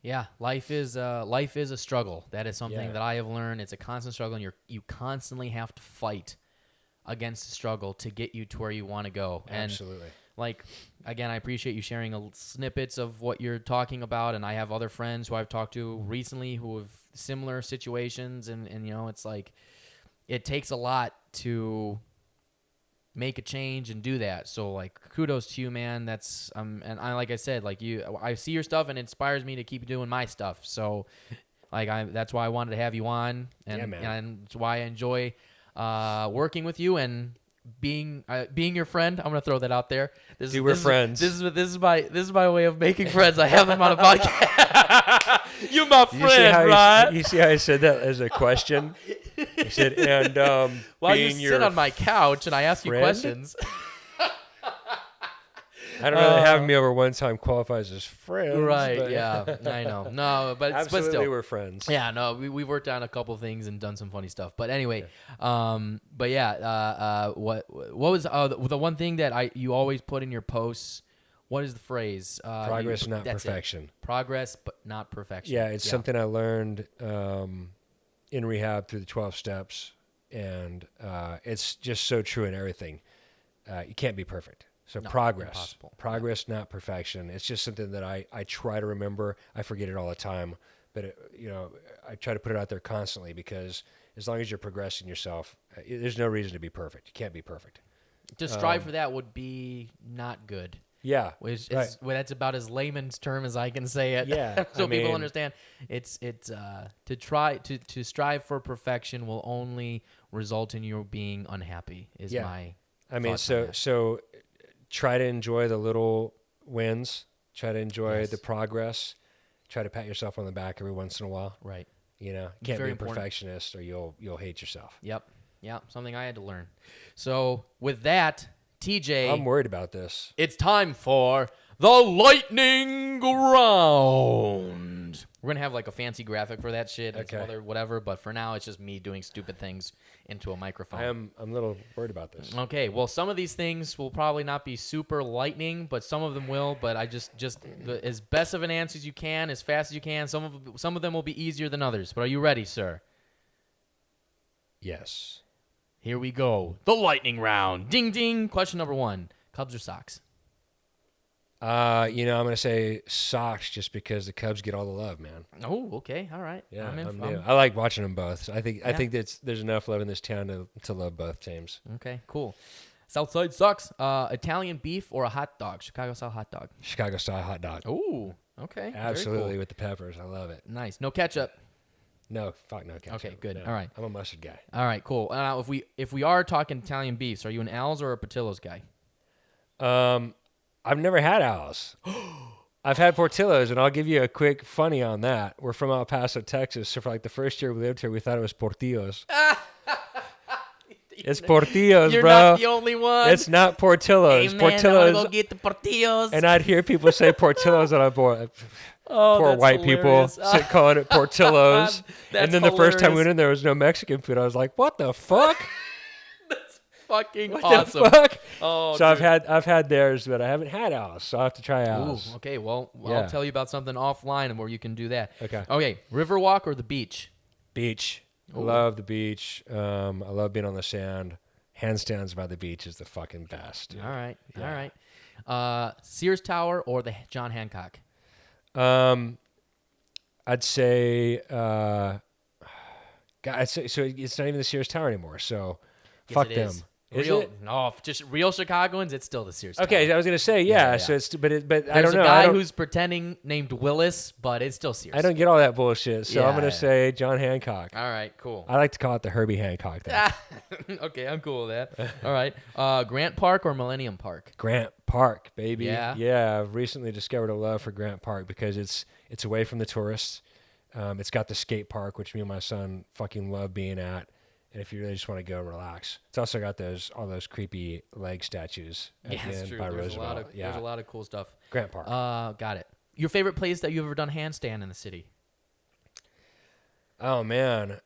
Yeah, life is a struggle. That is something Yeah. that I have learned. It's a constant struggle, and you constantly have to fight against the struggle to get you to where you want to go. Absolutely. And again, I appreciate you sharing snippets of what you're talking about, and I have other friends who I've talked to recently who have similar situations, and it's like it takes a lot to make a change and do that. So kudos to you, man. That's and like I said, I see your stuff and it inspires me to keep doing my stuff. So that's why I wanted to have you on, and Yeah, man. and it's why I enjoy working with you and being your friend. I'm gonna throw that out there. We're friends. This is my way of making friends. I have them on a podcast. You're my friend, right? You see how I said that as a question? You said, and While you being sit on my couch and I ask you friend? questions. I don't know. Having me over one time qualifies as friends. Right? but- Yeah, I know. No, but Absolutely, still, we're friends. yeah. No, we've worked on a couple things and done some funny stuff. But anyway, what was the one thing that you always put in your posts? What is the phrase? Progress, not that's it. perfection. Progress, but not perfection. Yeah, it's something I learned in rehab through the 12 steps, and it's just so true in everything. You can't be perfect. So No, progress, impossible. progress, not perfection. It's just something that I try to remember. I forget it all the time, but I try to put it out there constantly, because as long as you're progressing yourself, there's no reason to be perfect. You can't be perfect. To strive for that would be not good. Yeah, Which right. is that's about as layman's term as I can say it. Yeah, so I people mean- understand. It's to try to strive for perfection will only result in you being unhappy. Is Yeah. my I mean, thoughts on that. so try to enjoy the little wins. Try to enjoy Yes. the progress. Try to pat yourself on the back every once in a while. right. You can't Very be a important. perfectionist, or you'll hate yourself. Yep. Something I had to learn. So with that, TJ, I'm worried about this. it's time for the lightning round. We're gonna have a fancy graphic for that shit and some Okay. other whatever, but for now it's just me doing stupid things into a microphone. I'm a little worried about this. Okay, well, some of these things will probably not be super lightning, but some of them will. But I just as best of an answer as you can, as fast as you can. Some of them will be easier than others. But are you ready, sir? Yes. Here we go. The lightning round. Ding ding. Question number 1: Cubs or Sox? I'm gonna say Sox, just because the Cubs get all the love, man. Oh, okay, all right. Yeah, I'm in. I like watching them both. I think Yeah. there's enough love in this town to love both teams. Okay, cool. Southside sucks. Italian beef or a hot dog? Chicago style hot dog. Chicago style hot dog. Oh, okay. very Absolutely, cool. with the peppers. I love it. Nice. No ketchup. No, fuck no ketchup. Okay, good. No, All right. I'm a mustard guy. All right, cool. If we are talking Italian beefs, are you an Al's or a Portillo's guy? I've never had Al's. I've had Portillo's, and I'll give you a quick funny on that. We're from El Paso, Texas, so for the first year we lived here, we thought it was Portillo's. It's Portillo's, You're bro. not the only one. It's not Portillo's. Hey, man, Portillo's. I want to go get the Portillos. And I'd hear people say Portillo's, and I'd be oh, poor that's white hilarious. people calling it Portillo's. That's And then the first time we hilarious. went in, there was no Mexican food. I was like, what the fuck? Fucking What awesome. the fuck? Oh, So dude. I've had theirs, but I haven't had Alice, so I have to try Ooh, Alice. okay, well, Yeah. I'll tell you about something offline where you can do that. Okay. Okay, Riverwalk or the beach? Beach. Ooh. Love the beach. I love being on the sand. Handstands by the beach is the fucking best. Dude. All right, Yeah. all right. Sears Tower or the John Hancock? I'd say, so it's not even the Sears Tower anymore. So, Yes, fuck it them. is. Is Real, it? No, just real Chicagoans. It's still the Sears Tower. Okay, I was gonna say yeah. Yeah. So it's but I There's don't know. a guy I don't, who's pretending named Willis, but it's still Sears. I don't get all that bullshit. So I'm Yeah. gonna say John Hancock. All right, cool. I like to call it the Herbie Hancock thing. Okay, I'm cool with that. All right, Grant Park or Millennium Park? Grant Park, baby. Yeah? I've recently discovered a love for Grant Park because it's away from the tourists. It's got the skate park, which me and my son fucking love being at. And if you really just want to go and relax, it's also got all those creepy leg statues at Yeah, the that's end true. by There's Roosevelt. there's a lot of cool stuff. Grant Park. Got it. Your favorite place that you've ever done handstand in the city? Oh man,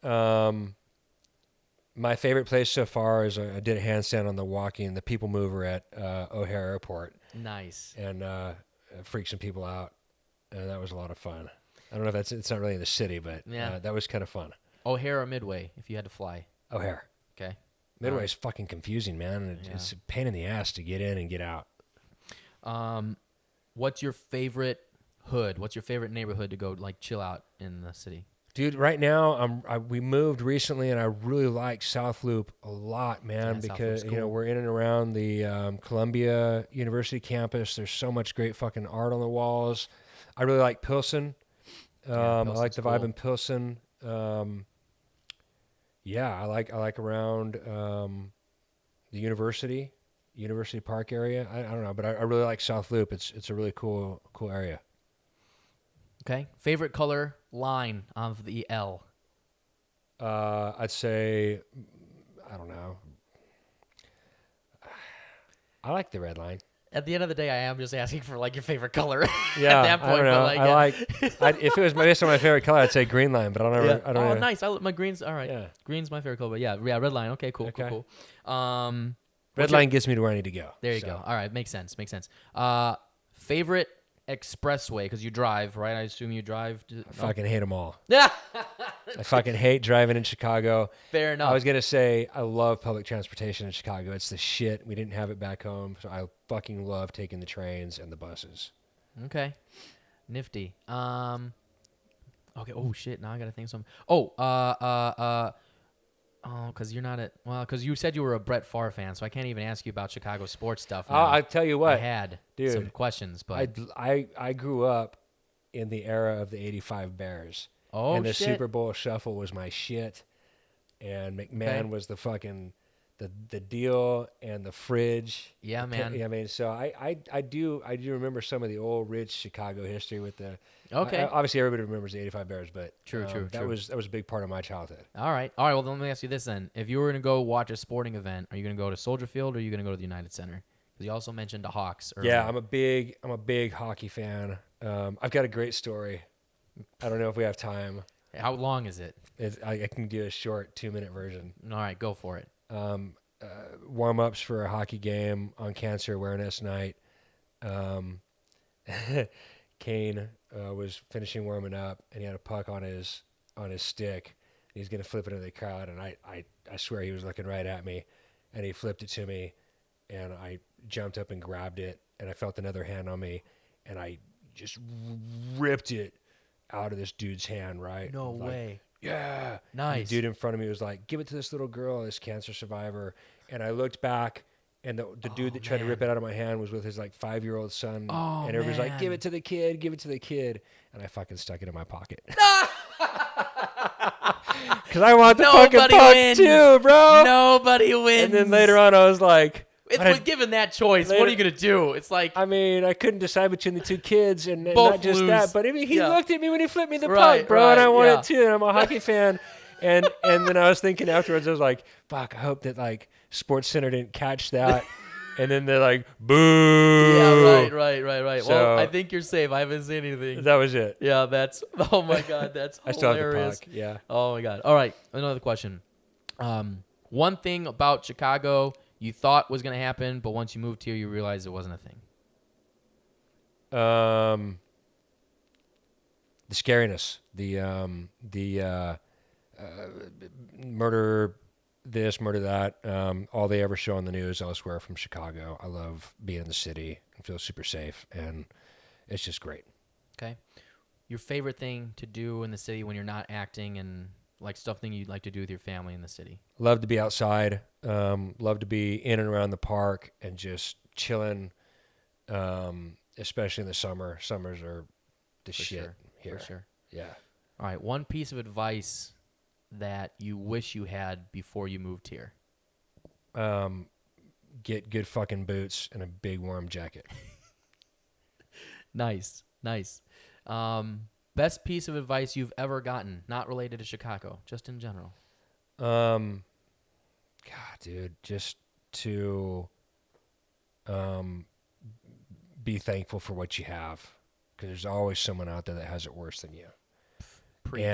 my favorite place so far is I did a handstand on the People Mover at O'Hare Airport, Nice. and freaked some people out, and that was a lot of fun. I don't know if it's not really in the city, but Yeah. that was kind of fun. O'Hare or Midway, if you had to fly. O'Hare. Okay. Midway's fucking confusing, man. It's a pain in the ass to get in and get out. What's your favorite hood? What's your favorite neighborhood to go like chill out in the city? Dude, right now we moved recently, and I really like South Loop a lot, man, Yeah, South because Loop's cool. we're in and around the Columbia University campus. There's so much great fucking art on the walls. I really like Pilsen. I like Pilsen's the vibe cool. in Pilsen. I like around the University Park area. I don't know, but I really like South Loop. It's a really cool area. Okay. Favorite color line of the L? I'd say, I don't know. I like the red line. At the end of the day, I am just asking for like your favorite color. Yeah, At that point, I don't know. but like, if it was based on my favorite color, I'd say green line, but I don't know. I don't oh, know. nice. My green's all right. Yeah. Green's my favorite color, but yeah, red line. Okay, cool, Okay. cool. Red what's your- line gets me to where I need to go. There you So, go. All right, makes sense. Favorite expressway because you drive, right? I assume you drive. I fucking hate them all. Yeah. I fucking hate driving in Chicago. Fair enough. I was going to say I love public transportation in Chicago. It's the shit. We didn't have it back home, so I fucking love taking the trains and the buses. Okay. Nifty. Okay. Oh shit. Now I gotta think of something. Because you're not because you said you were a Brett Favre fan, so I can't even ask you about Chicago sports stuff. Now. I tell you I what, had dude, some questions, but I grew up in the era of the '85 Bears. oh and the shit. Super Bowl Shuffle was my shit, and McMahon was the fucking the deal and the fridge. Yeah, man. I mean, so I do remember some of the old rich Chicago history with the. Okay. Obviously, everybody remembers the '85 Bears, but True. That was a big part of my childhood. All right. Well, then let me ask you this then: if you were gonna go watch a sporting event, are you gonna go to Soldier Field or are you gonna go to the United Center? Because you also mentioned the Hawks. Earlier. Yeah, I'm a big hockey fan. I've got a great story. I don't know if we have time. How long is it? I can do a short 2-minute version. All right, go for it. Warm-ups for a hockey game on Cancer Awareness Night. Kane was finishing warming up, and he had a puck on his stick. He's going to flip it into the crowd, and I swear he was looking right at me, and he flipped it to me, and I jumped up and grabbed it, and I felt another hand on me, and I just ripped it out of this dude's hand, right? No Like, way. yeah. Nice. The dude in front of me was like, give it to this little girl, this cancer survivor. And I looked back, and the dude that tried to rip it out of my hand was with his like 5-year-old son. Oh, and everybody's like, give man. it to the kid, give it to the kid. And I fucking stuck it in my pocket. Because I want the fucking Nobody puck wins. too, bro. Nobody wins. And then later on, I was like, Given that choice, what later- are you gonna do? It's like I mean, I couldn't decide between the two kids, and Both not just lose. that, but I mean, he Yeah. looked at me when he flipped me the Right, puck, bro, and I right, wanted yeah. it too, and I'm a hockey fan. And then I was thinking afterwards, I was like, fuck, I hope that like Sports Center didn't catch that. And then they're like, boo. Yeah, right. Well, So- I think you're safe. I haven't seen anything. That was it. Yeah, that's. Oh my God, that's I still have the hilarious. puck. Yeah. Oh my God. All right, another question. One thing about Chicago you thought was gonna happen, but once you moved here, you realized it wasn't a thing. The scariness, the murder, this, murder that. All they ever show on the news elsewhere from Chicago. I love being in the city and feel super safe, and it's just great. Okay. Your favorite thing to do in the city when you're not acting, and like something you'd like to do with your family in the city. Love to be outside. Love to be in and around the park and just chilling. Especially in the summer. Summers are the For shit sure. here. For sure. Yeah. All right. One piece of advice that you wish you had before you moved here. Get good fucking boots and a big warm jacket. Nice. Best piece of advice you've ever gotten, not related to Chicago, just in general. God, dude, just to be thankful for what you have, because there's always someone out there that has it worse than you. Preach.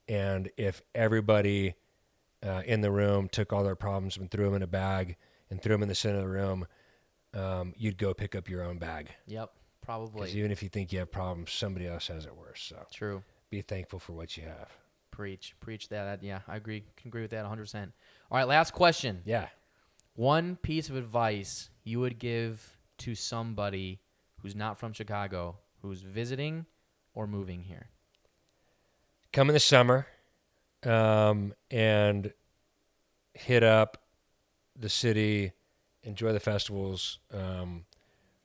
And if everybody in the room took all their problems and threw them in a bag and threw them in the center of the room, you'd go pick up your own bag. Yep. Probably. Because even if you think you have problems, somebody else has it worse. So True. be thankful for what you have. Preach that. Yeah, I agree. Can agree with that 100%. All right, last question. Yeah. One piece of advice you would give to somebody who's not from Chicago, who's visiting or moving here. Come in the summer and hit up the city, enjoy the festivals,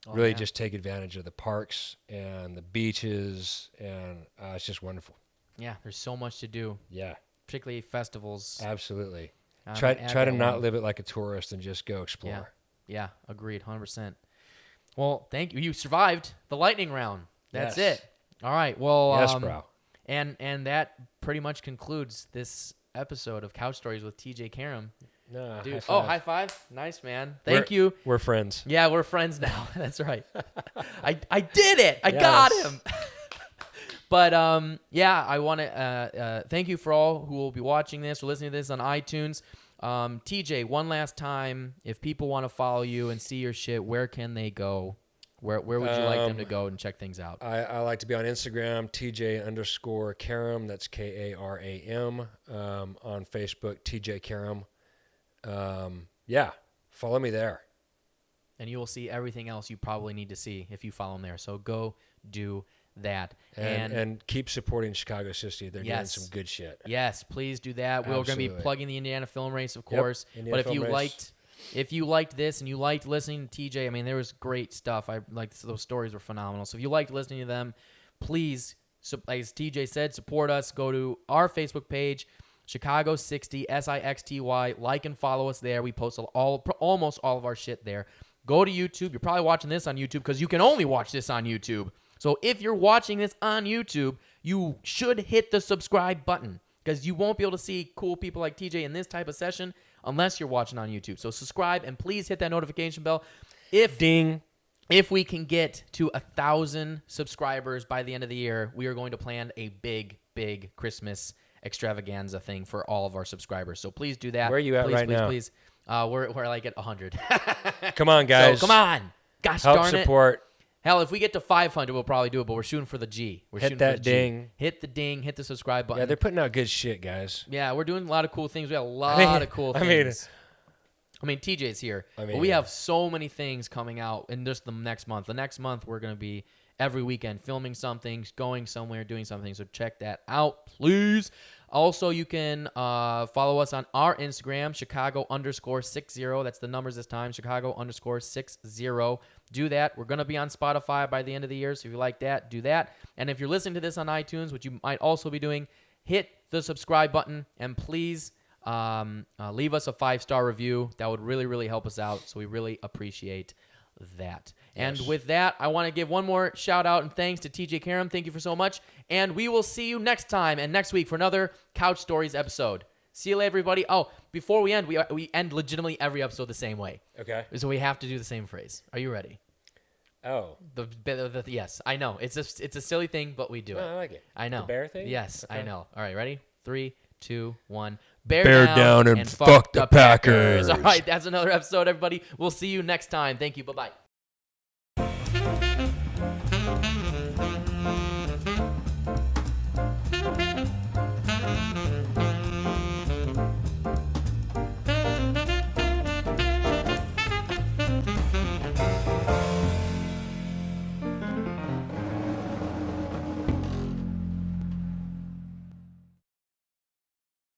really just take advantage of the parks and the beaches, and it's just wonderful. Yeah, there's so much to do, Yeah. particularly festivals. Absolutely. I'm Try at to that not one. live it like a tourist and just go explore. Yeah, agreed, 100%. Well, thank you. You survived the lightning round. That's Yes. it. All right. Well, Yes, bro. And that pretty much concludes this episode of Couch Stories with TJ Karam. No, Dude, high five. high five. Nice, man. Thank you. We're friends. Yeah, we're friends now. That's right. I did it. I got Yes. him. But yeah, I want to thank you for all who will be watching this or listening to this on iTunes. TJ, one last time, if people want to follow you and see your shit, where can they go? Where would you like them to go and check things out? I like to be on Instagram, TJ_Karam. That's Karam. On Facebook, TJ Karam. Yeah, follow me there. And you will see everything else you probably need to see if you follow them there. So go do that. And keep supporting Chicago City. They're doing some good shit. Yes, please do that. We're going to be Absolutely. plugging the Indiana Film Race, of course. Indiana But if Film you Race. liked this and you liked listening to TJ, I mean, there was great stuff. I like those stories were phenomenal. So if you liked listening to them, please, as TJ said, support us. Go to our Facebook page, Chicago 60 SIXTY. Like and follow us there. We post almost all of our shit there. Go to YouTube. You're probably watching this on YouTube because you can only watch this on YouTube. So if you're watching this on YouTube, you should hit the subscribe button because you won't be able to see cool people like TJ in this type of session unless you're watching on YouTube. So subscribe and please hit that notification bell. If we can get to 1,000 subscribers by the end of the year, we are going to plan a big Christmas extravaganza thing for all of our subscribers. So please do that. Where are you at right now? Please. We're like at 100. Come on, guys. So come on. Gosh Help darn it. support. Hell, if we get to 500, we'll probably do it, but we're shooting for the G. Hit that ding. Hit the ding. Hit the subscribe button. Yeah, they're putting out good shit, guys. Yeah, we're doing a lot of cool things. We got a lot of cool things. I mean, TJ's here. But we have so many things coming out in just the next month. The next month, we're going to be every weekend filming something, going somewhere, doing something. So check that out, please. Also, you can follow us on our Instagram, Chicago_60. That's the numbers this time, Chicago_60. Do that. We're going to be on Spotify by the end of the year. So if you like that, do that. And if you're listening to this on iTunes, which you might also be doing, hit the subscribe button and please leave us a 5-star review. That would really, really help us out. So we really appreciate that. And with that, I want to give one more shout out and thanks to TJ Karam. Thank you for so much. And we will see you next time and next week for another Couch Stories episode. See you later, everybody. Oh, before we end, we end legitimately every episode the same way. Okay. So we have to do the same phrase. Are you ready? Oh. Yes, I know. It's a silly thing, but we do it. I like it. I know. The bear thing? Yes, Okay. I know. All right, ready? 3, 2, 1. Bear down and fuck the Packers. All right, that's another episode, everybody. We'll see you next time. Thank you. Bye-bye.